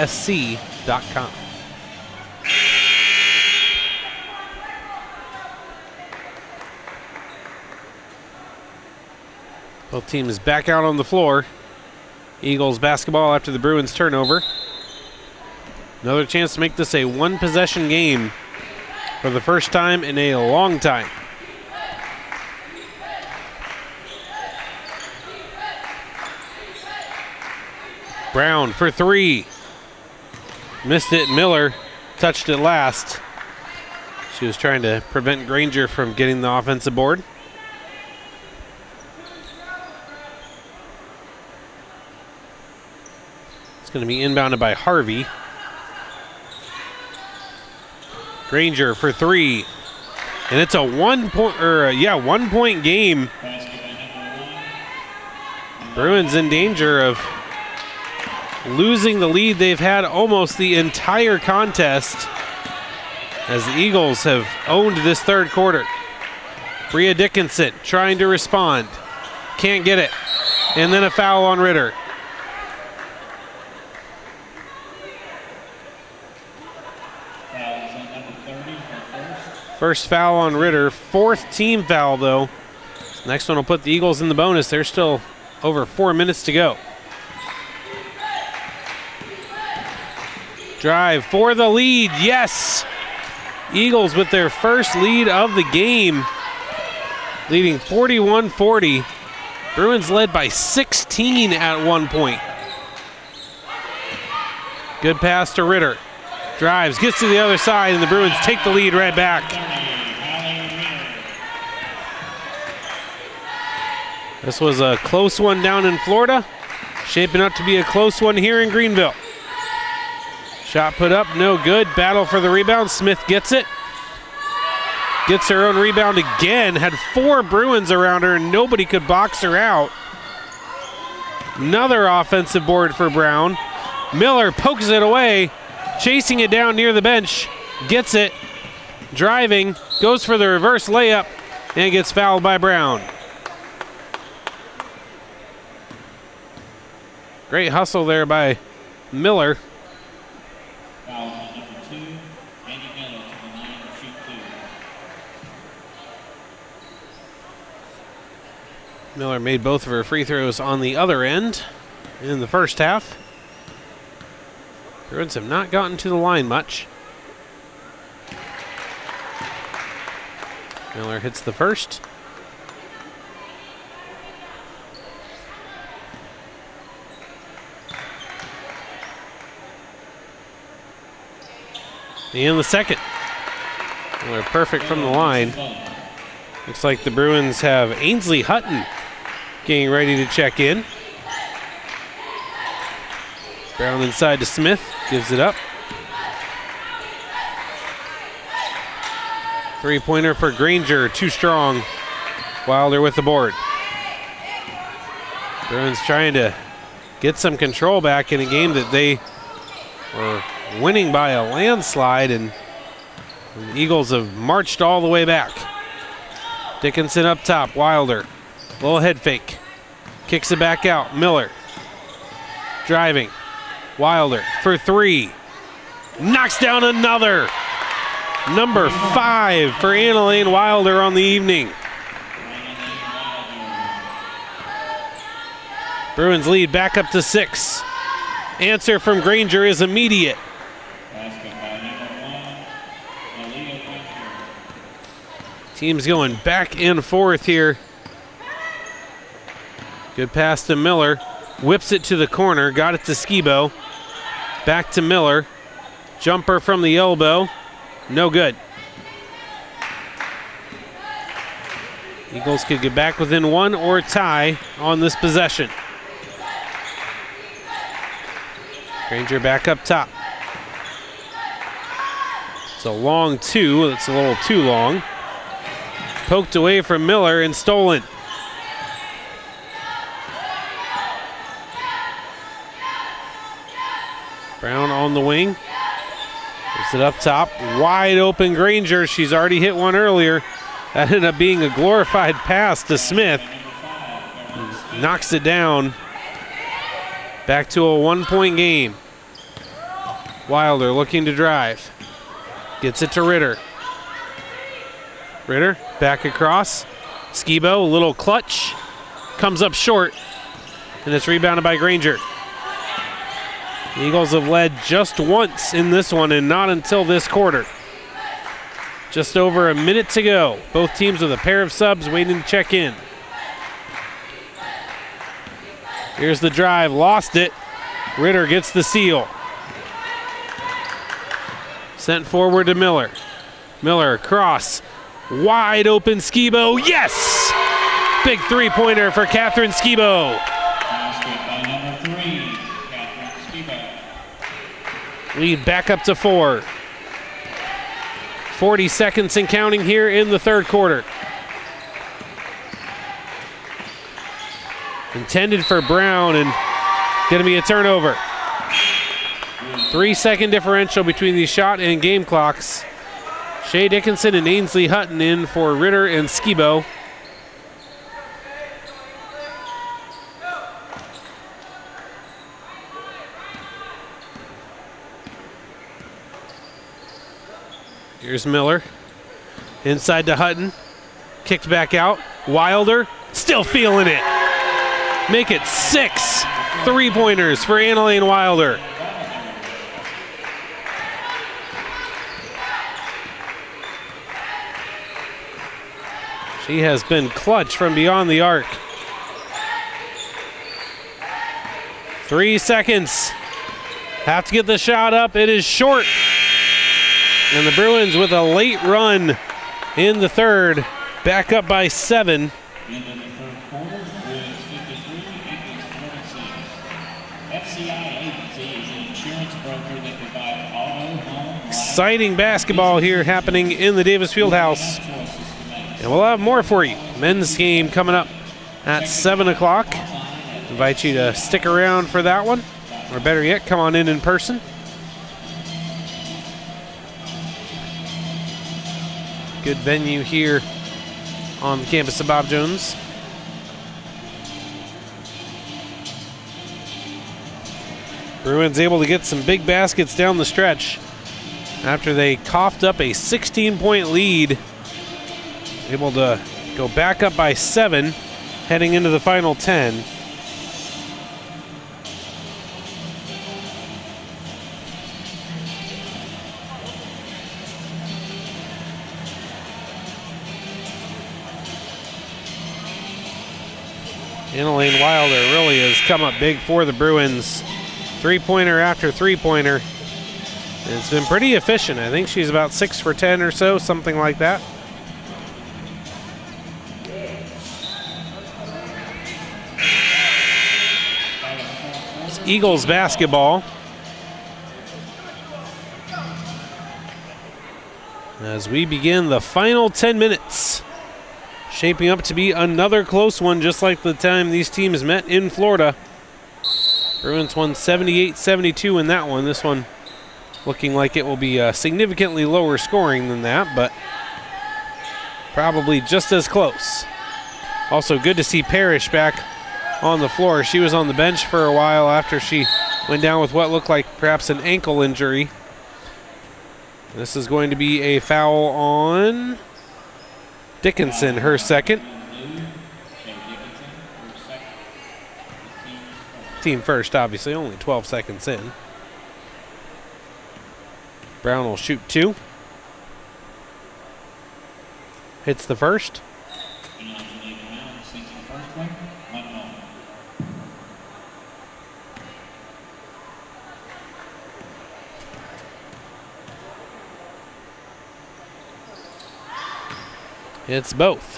Both teams back out on the floor. Eagles basketball after the Bruins turnover. Another chance to make this a one-possession game for the first time in a long time. Brown for three. Missed it. Miller touched it last. She was trying to prevent Granger from getting the offensive board. It's going to be inbounded by Harvey. Granger for three, and it's a 1 point game. Bruins in danger of losing the lead they've had almost the entire contest, as the Eagles have owned this third quarter. Bria Dickinson trying to respond, can't get it, and then a foul on Ritter. First foul on Ritter, fourth team foul though. Next one will put the Eagles in the bonus. There's still over 4 minutes to go. Drive for the lead, yes! Eagles with their first lead of the game, leading 41-40. Bruins led by 16 at one point. Good pass to Ritter. Drives, gets to the other side, and the Bruins take the lead right back. This was a close one down in Florida, shaping up to be a close one here in Greenville. Shot put up, no good. Battle for the rebound. Smith gets it. Gets her own rebound again. Had 4 Bruins around her, and nobody could box her out. Another offensive board for Brown. Miller pokes it away. Chasing it down near the bench, gets it, driving, goes for the reverse layup, and gets fouled by Brown. Great hustle there by Miller. Foul on number 2, Andy Miller to the line to shoot 2. Miller made both of her free throws on the other end in the first half. Bruins have not gotten to the line much. Miller hits the first. And the second. Miller perfect from the line. Looks like the Bruins have Ainsley Hutton getting ready to check in. Brown inside to Smith, gives it up. Three-pointer for Granger, too strong. Wilder with the board. Bruins trying to get some control back in a game that they were winning by a landslide, and the Eagles have marched all the way back. Dickinson up top, Wilder. Little head fake. Kicks it back out, Miller. Driving. Wilder for three. Knocks down another. Number 5 for Annalane Wilder on the evening. Bruins lead back up to 6. answer from Granger is immediate. Basket by number 1, Aaliyah Winter. Team's going back and forth here. Good pass to Miller. Whips it to the corner. Got it to Skibo. Back to Miller. Jumper from the elbow. No good. Eagles could get back within one or tie on this possession. Granger back up top. It's a long two. It's a little too long. Poked away from Miller and stolen. Brown on the wing. Gives it up top. Wide open Granger. She's already hit one earlier. That ended up being a glorified pass to Smith. Knocks it down. Back to a 1-point game. Wilder looking to drive. Gets it to Ritter. Ritter back across. Skibo, a little clutch. Comes up short. And it's rebounded by Granger. The Eagles have led just once in this one and not until this quarter. Just over a minute to go. Both teams with a pair of subs waiting to check in. Here's the drive, lost it. Ritter gets the steal. Sent forward to Miller. Miller across. Wide open Skibo, yes! Big three-pointer for Catherine Skibo. Basket by number 3, Catherine Skibo. Lead back up to 4. 40 seconds and counting here in the third quarter. Intended for Brown and going to be a turnover. 3-second differential between the shot and game clocks. Shea Dickinson and Ainsley Hutton in for Ritter and Skibo. Here's Miller. Inside to Hutton. Kicked back out. Wilder still feeling it. Make it 6 3-pointers for Annalene Wilder. She has been clutch from beyond the arc. 3 seconds. Have to get the shot up. It is short. And the Bruins with a late run in the third. Back up by 7. Into the third quarter, Bruins 53, Eagles 46. FCI Agency is an insurance broker that provides auto, home, life. Exciting basketball here happening in the Davis Fieldhouse. And we'll have more for you. Men's game coming up at 7 o'clock. Invite you to stick around for that one. Or better yet, come on in person. Good venue here on the campus of Bob Jones. Bruins able to get some big baskets down the stretch after they coughed up a 16-point lead. Able to go back up by 7 heading into the final 10. Annalene Wilder really has come up big for the Bruins. 3-pointer after 3-pointer. And it's been pretty efficient. I think she's about 6 for 10 or so, something like that. It's Eagles basketball. As we begin the final 10 minutes. Shaping up to be another close one, just like the time these teams met in Florida. Bruins won 78-72 in that one. This one looking like it will be significantly lower scoring than that, but probably just as close. Also good to see Parrish back on the floor. She was on the bench for a while after she went down with what looked like perhaps an ankle injury. This is going to be a foul on Dickinson, her second. team first, obviously, only 12 seconds in. Brown will shoot 2. Hits the first. It's both.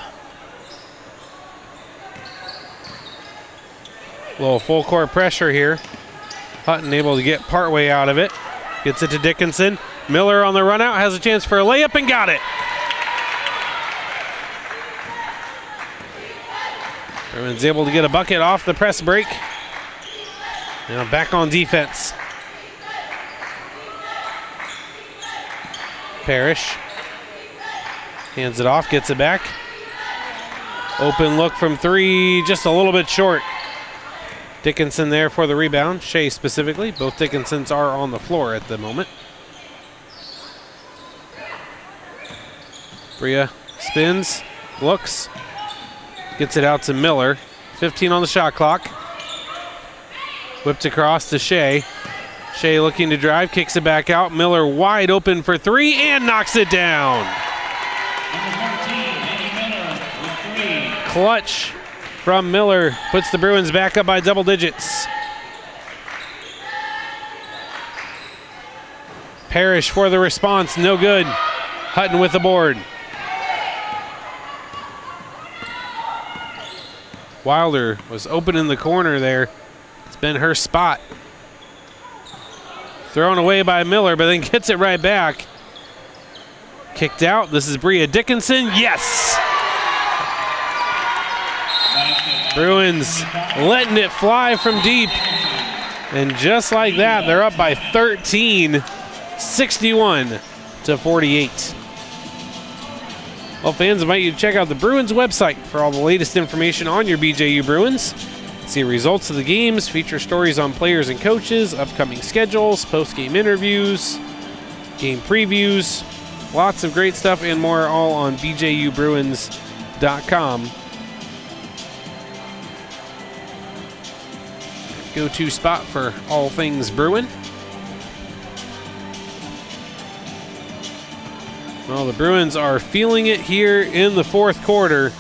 A little full court pressure here. Hutton able to get partway out of it. Gets it to Dickinson. Miller on the run out, has a chance for a layup and got it. Bruins able to get a bucket off the press break. Now back on defense. Parrish hands it off, gets it back. Open look from 3, just a little bit short. Dickinson there for the rebound, Shea specifically. Both Dickinsons are on the floor at the moment. Bria spins, looks, gets it out to Miller. 15 on the shot clock. Whipped across to Shea. Shea looking to drive, kicks it back out. Miller wide open for 3 and knocks it down. Number 13, Andy Miller with 3. Clutch from Miller puts the Bruins back up by double digits. Parrish for the response, no good. Hutton with the board. Wilder was open in the corner there. It's been her spot. Thrown away by Miller, but then gets it right back. Kicked out. This is Bria Dickinson. Yes! Bruins letting it fly from deep. And just like that, they're up by 13, 61-48. Well, fans, invite you to check out the Bruins website for all the latest information on your BJU Bruins. See results of the games, feature stories on players and coaches, upcoming schedules, post-game interviews, game previews, lots of great stuff and more, all on bjubruins.com. Go-to spot for all things Bruin. Well, the Bruins are feeling it here in the fourth quarter.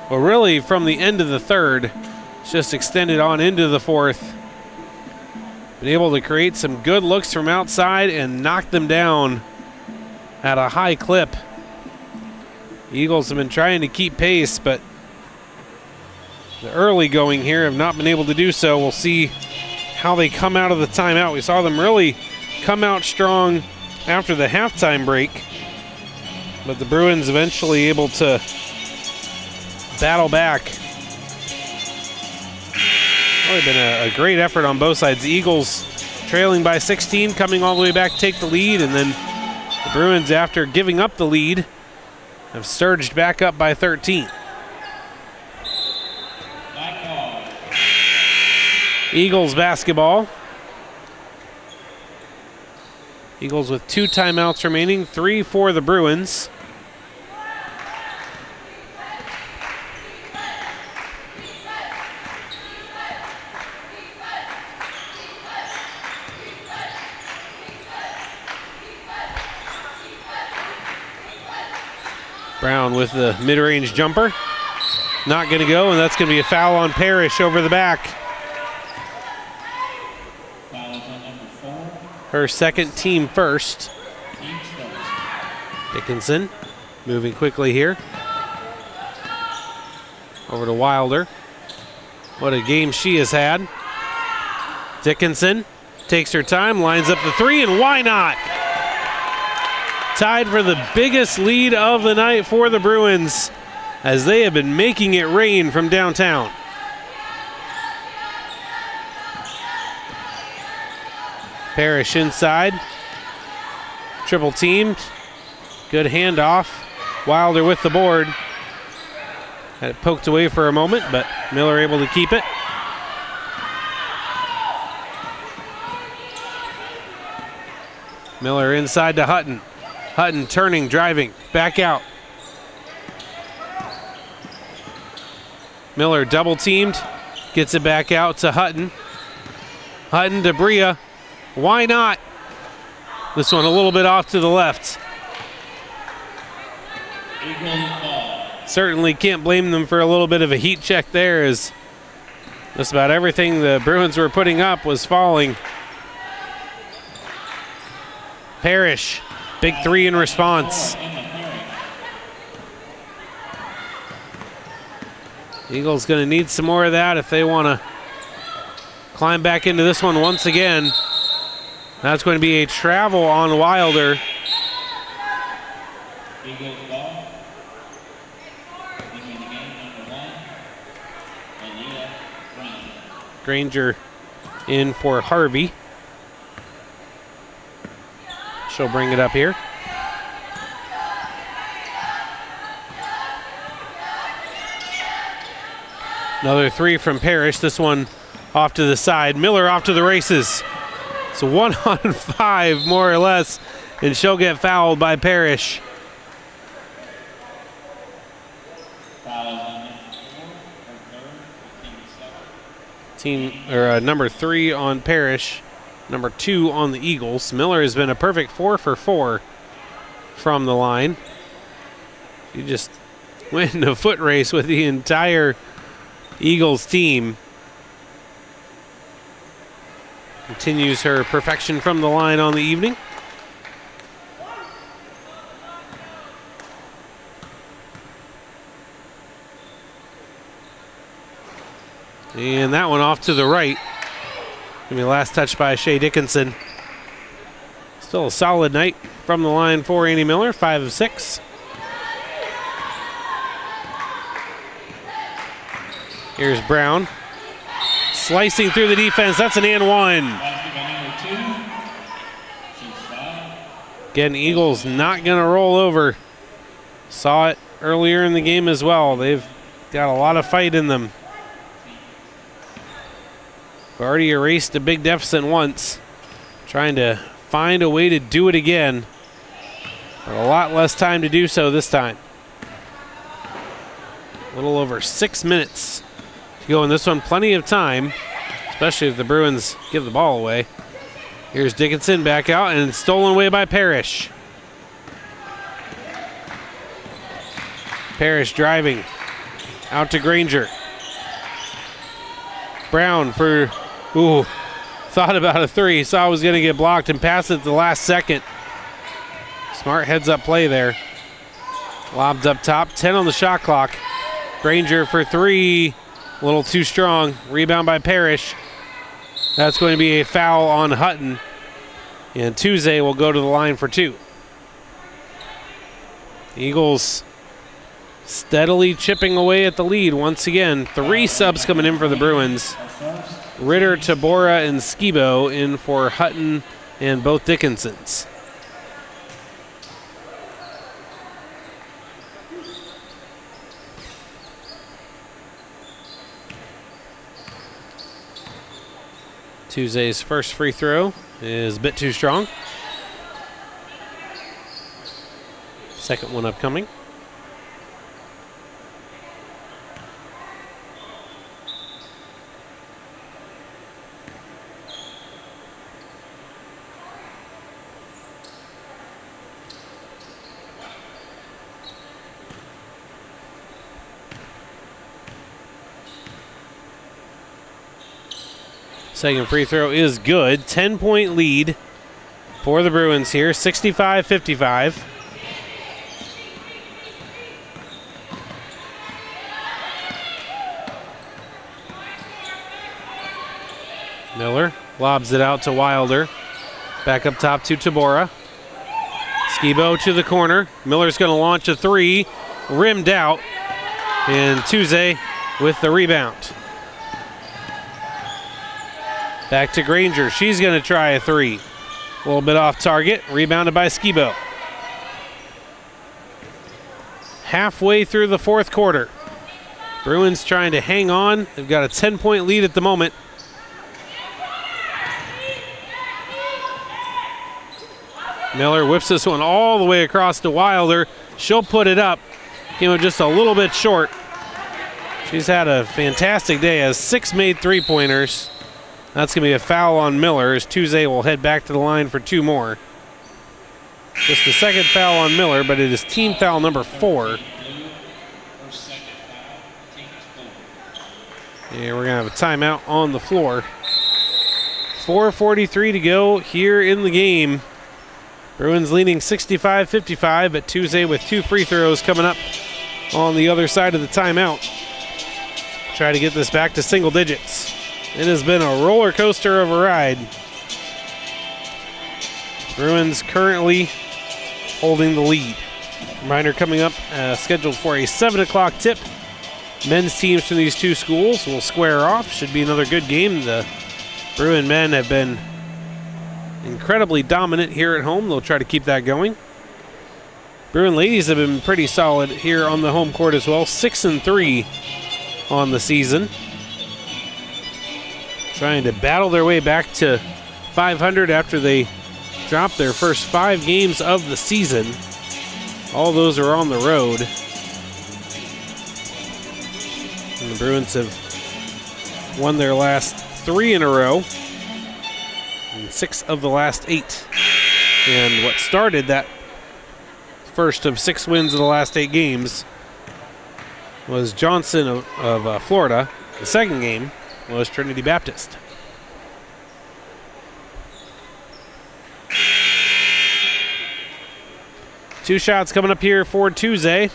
Well, really from the end of the third. It's just extended on into the fourth. Been able to create some good looks from outside and knock them down at a high clip. The Eagles have been trying to keep pace, but the early going here have not been able to do so. We'll see how they come out of the timeout. We saw them really come out strong after the halftime break, but the Bruins eventually able to battle back. Really been a great effort on both sides. The Eagles trailing by 16, coming all the way back, take the lead, and then the Bruins, after giving up the lead, have surged back up by 13. Eagles basketball. Eagles with 2 timeouts remaining, 3 for the Bruins. Brown with the mid-range jumper. Not going to go, and that's going to be a foul on Parrish over the back. Her second, team first. Dickinson moving quickly here. Over to Wilder. What a game she has had. Dickinson takes her time, lines up the 3, and why not? Tied for the biggest lead of the night for the Bruins, as they have been making it rain from downtown. Parrish inside. Triple teamed. Good handoff. Wilder with the board. Had it poked away for a moment, but Miller able to keep it. Miller inside to Hutton. Hutton turning, driving, back out. Miller double teamed, gets it back out to Hutton. Hutton to Bria. Why not? This one a little bit off to the left. Eagles ball. Certainly can't blame them for a little bit of a heat check there, as just about everything the Bruins were putting up was falling. Parrish, big three in response. Eagles going to need some more of that if they want to climb back into this one once again. That's going to be a travel on Wilder. Eagles ball. Beginning the game, number 1. Aaliyah Brown. Granger in for Harvey. She'll bring it up here. Another three from Parrish. This one off to the side. Miller off to the races. So 1 on 5, more or less, and she'll get fouled by Parrish. Number 3 on Parrish, number 2 on the Eagles. Miller has been a perfect 4 for 4 from the line. She just went in a foot race with the entire Eagles team. Continues her perfection from the line on the evening. And that one off to the right. Gonna be last touch by Shea Dickinson. Still a solid night from the line for Annie Miller, 5 of 6. Here's Brown. Slicing through the defense, that's an and one. Again, Eagles not gonna roll over. Saw it earlier in the game as well. They've got a lot of fight in them. Already erased a big deficit once. Trying to find a way to do it again. But a lot less time to do so this time. A little over 6 minutes to go in this one. Plenty of time, especially if the Bruins give the ball away. Here's Dickinson back out, and it's stolen away by Parrish. Parrish driving out to Granger. Brown for, thought about a three, saw it was going to get blocked and passed it at the last second. Smart heads up play there. Lobs up top, 10 on the shot clock. Granger for three, a little too strong. Rebound by Parrish. That's going to be a foul on Hutton. And Tuesday will go to the line for 2. Eagles steadily chipping away at the lead once again. 3 subs coming in for the Bruins. Ritter, Tabora, and Skibo in for Hutton and both Dickinsons. Tuesday's first free throw is a bit too strong. Second one upcoming. Second free throw is good. 10-point lead for the Bruins here, 65-55. Miller lobs it out to Wilder. Back up top to Tabora. Skibo to the corner. Miller's going to launch a three. Rimmed out. And Tuesday with the rebound. Back to Granger. She's going to try a three. A little bit off target. Rebounded by Skibo. Halfway through the fourth quarter. Bruins trying to hang on. They've got a 10-point lead at the moment. Miller whips this one all the way across to Wilder. She'll put it up. Came up just a little bit short. She's had a fantastic day. Has 6 made three-pointers. That's going to be a foul on Miller as Tuesday will head back to the line for 2 more. Just the second foul on Miller, but it is team foul number 4. And we're going to have a timeout on the floor. 4:43 to go here in the game. Bruins leading 65-55, but Tuesday with 2 free throws coming up on the other side of the timeout. Try to get this back to single digits. It has been a roller coaster of a ride. Bruins currently holding the lead. Reminder coming up, scheduled for a 7 o'clock tip. Men's teams from these 2 schools will square off. Should be another good game. The Bruin men have been incredibly dominant here at home. They'll try to keep that going. Bruin ladies have been pretty solid here on the home court as well. 6-3 on the season. Trying to battle their way back to 500 after they dropped their first 5 games of the season. All those are on the road. And the Bruins have won their last 3 in a row. And 6 of the last 8. And what started that first of 6 wins of the last 8 games was Johnson of Florida. The second game was Trinity Baptist. Two shots coming up here for Tuesday.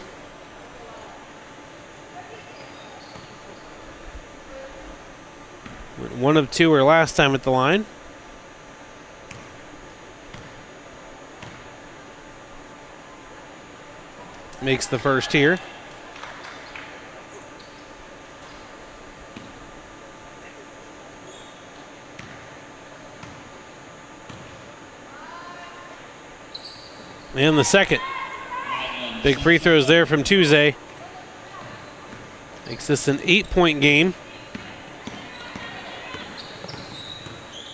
One of 2 were last time at the line. Makes the first here. And the second. Big free throws there from Tuesday. Makes this an 8-point game.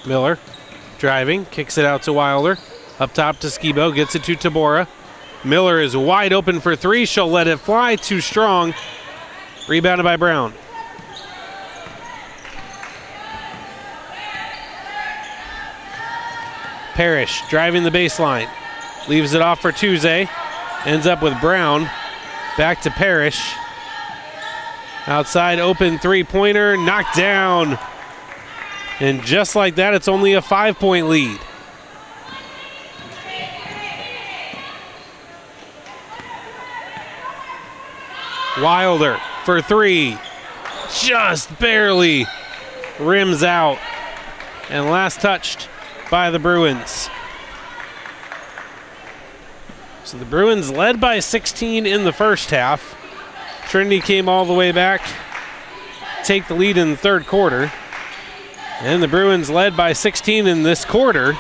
Miller driving, kicks it out to Wilder. Up top to Skibo, gets it to Tabora. Miller is wide open for 3. She'll let it fly, too strong. Rebounded by Brown. Parrish driving the baseline. Leaves it off for Tuesday. Ends up with Brown. Back to Parrish. Outside open 3-pointer. Knocked down. And just like that, it's only a 5-point lead. Wilder for 3. Just barely rims out. And last touched by the Bruins. So the Bruins led by 16 in the first half. Trinity came all the way back, take the lead in the third quarter. And the Bruins led by 16 in this quarter.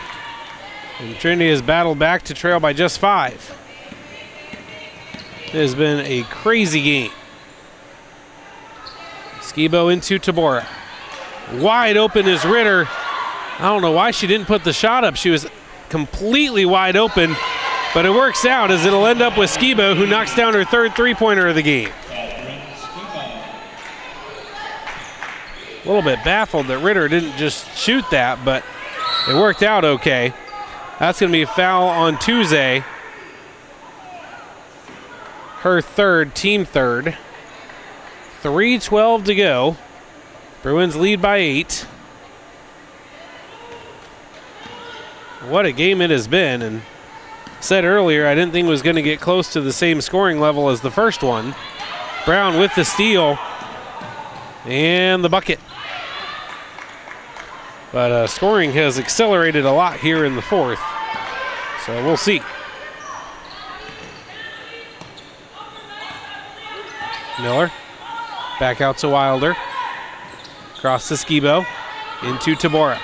And Trinity has battled back to trail by just 5. It has been a crazy game. Skibo into Tabora. Wide open is Ritter. I don't know why she didn't put the shot up. She was completely wide open. But it works out as it'll end up with Skibo, who knocks down her third 3-pointer of the game. A little bit baffled that Ritter didn't just shoot that, but it worked out okay. That's going to be a foul on Tuesday. Her third, team third. 3:12 to go. Bruins lead by 8. What a game it has been, and said earlier I didn't think it was going to get close to the same scoring level as the first one. Brown with the steal and the bucket. But scoring has accelerated a lot here in the fourth, so we'll see. Miller back out to Wilder. Across to Skibo. Into Tabora.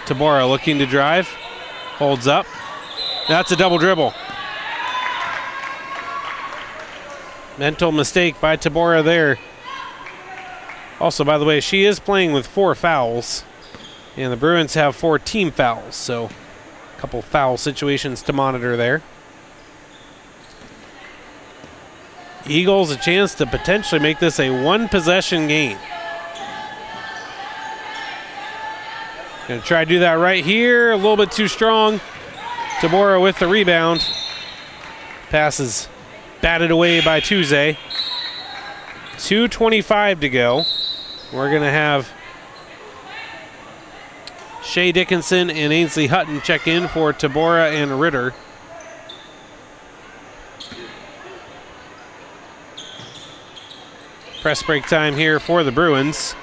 Tabora looking to drive. Holds up. That's a double dribble. Mental mistake by Tabora there. Also, by the way, she is playing with 4 fouls. And the Bruins have 4 team fouls, so a couple foul situations to monitor there. Eagles a chance to potentially make this a 1-possession game. Gonna try to do that right here. A little bit too strong. Tabora with the rebound. Passes batted away by Tuesday. 2:25 to go. We're gonna have Shea Dickinson and Ainsley Hutton check in for Tabora and Ritter. Press break time here for the Bruins.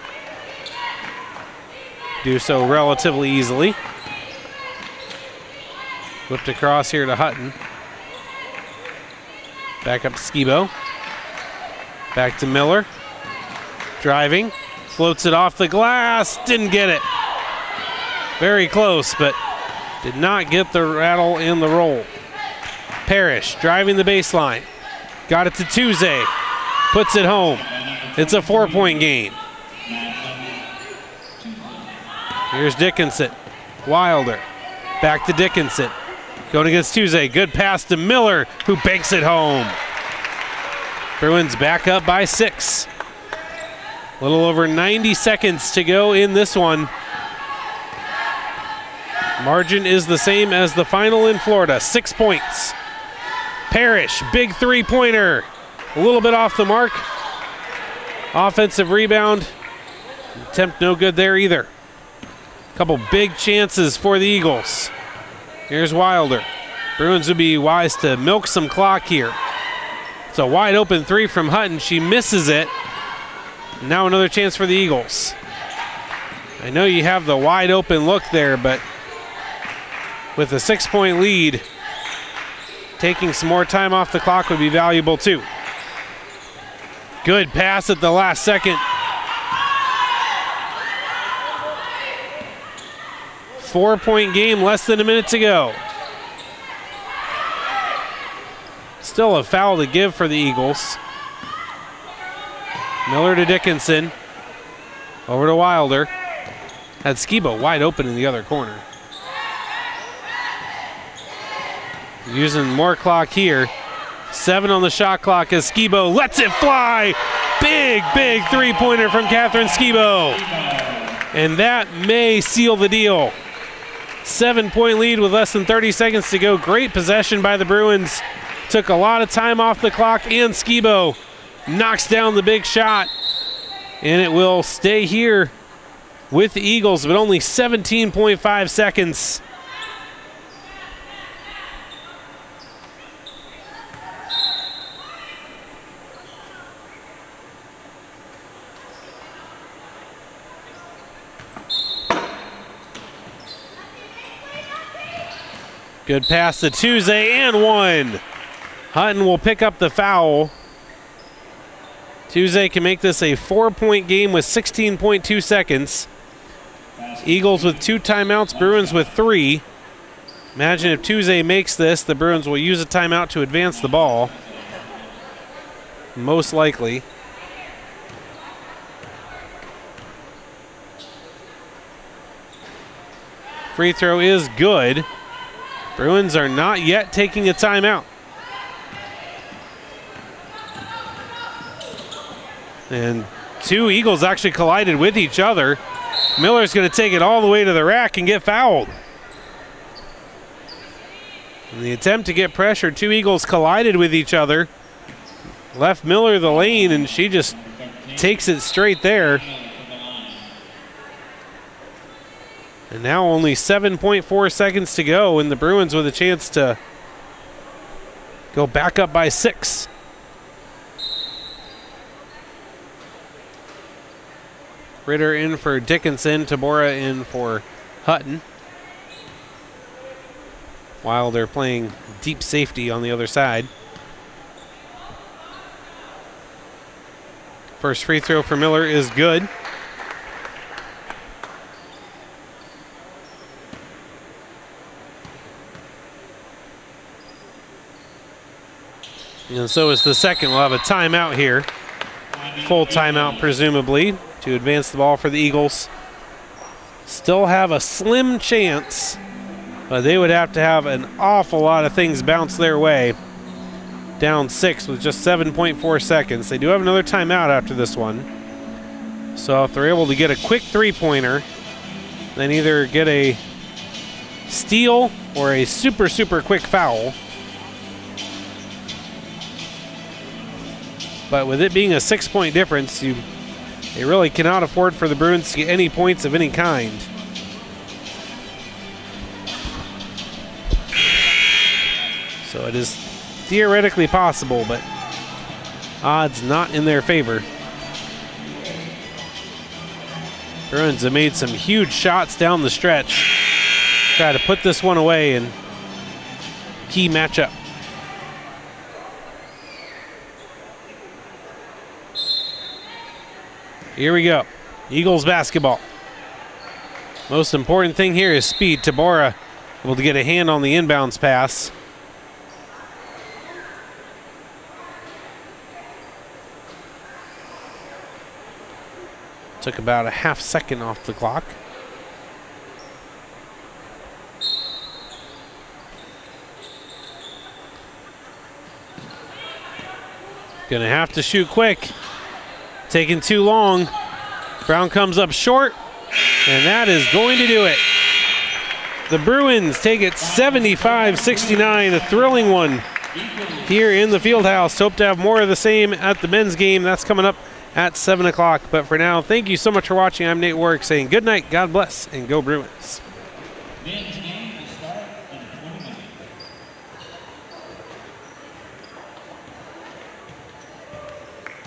Do so relatively easily. Whipped across here to Hutton. Back up to Skibo. Back to Miller. Driving. Floats it off the glass. Didn't get it. Very close, but did not get the rattle in the roll. Parrish driving the baseline. Got it to Tuesday. Puts it home. It's a 4-point game. Here's Dickinson. Wilder. Back to Dickinson. Going against Tuesday. Good pass to Miller, who banks it home. Bruins back up by 6. A little over 90 seconds to go in this one. Margin is the same as the final in Florida, 6 points. Parrish, big three-pointer. A little bit off the mark. Offensive rebound. Attempt no good there either. Couple big chances for the Eagles. Here's Wilder. Bruins would be wise to milk some clock here. It's a wide open three from Hutton. She misses it. Now another chance for the Eagles. I know you have the wide open look there, but with a 6-point lead, taking some more time off the clock would be valuable too. Good pass at the last second. 4-point game, less than a minute to go. Still a foul to give for the Eagles. Miller to Dickinson. Over to Wilder. Had Skibo wide open in the other corner. Using more clock here. 7 on the shot clock as Skibo lets it fly. Big, big three-pointer from Catherine Skibo. And that may seal the deal. 7-point lead with less than 30 seconds to go. Great possession by the Bruins. Took a lot of time off the clock, and Skibo knocks down the big shot. And it will stay here with the Eagles, but only 17.5 seconds. Good pass to Tuesday and one. Hutton will pick up the foul. Tuesday can make this a 4-point game with 16.2 seconds. Eagles with 2 timeouts, Bruins with 3. Imagine if Tuesday makes this, the Bruins will use a timeout to advance the ball. Most likely. Free throw is good. Bruins are not yet taking a timeout. And 2 Eagles actually collided with each other. Miller's going to take it all the way to the rack and get fouled. In the attempt to get pressure, 2 Eagles collided with each other. Left Miller the lane, and she just takes it straight there. And now only 7.4 seconds to go, and the Bruins with a chance to go back up by 6. Ritter in for Dickinson, Tabora in for Hutton. Wilder playing deep safety on the other side. First free throw for Miller is good. And so is the second. We'll have a timeout here. Full timeout, presumably, to advance the ball for the Eagles. Still have a slim chance, but they would have to have an awful lot of things bounce their way. Down 6 with just 7.4 seconds. They do have another timeout after this one. So if they're able to get a quick three-pointer, then either get a steal or a super, super quick foul. But with it being a 6-point difference, they really cannot afford for the Bruins to get any points of any kind. So it is theoretically possible, but odds not in their favor. Bruins have made some huge shots down the stretch. Try to put this one away in key matchup. Here we go. Eagles basketball. Most important thing here is speed. Tabora able to get a hand on the inbounds pass. Took about a half second off the clock. Gonna have to shoot quick. Taking too long. Brown comes up short, and that is going to do it. The Bruins take it 75-69, a thrilling one here in the Fieldhouse. Hope to have more of the same at the men's game. That's coming up at 7 o'clock. But for now, thank you so much for watching. I'm Nate Warwick saying good night, God bless, and go Bruins.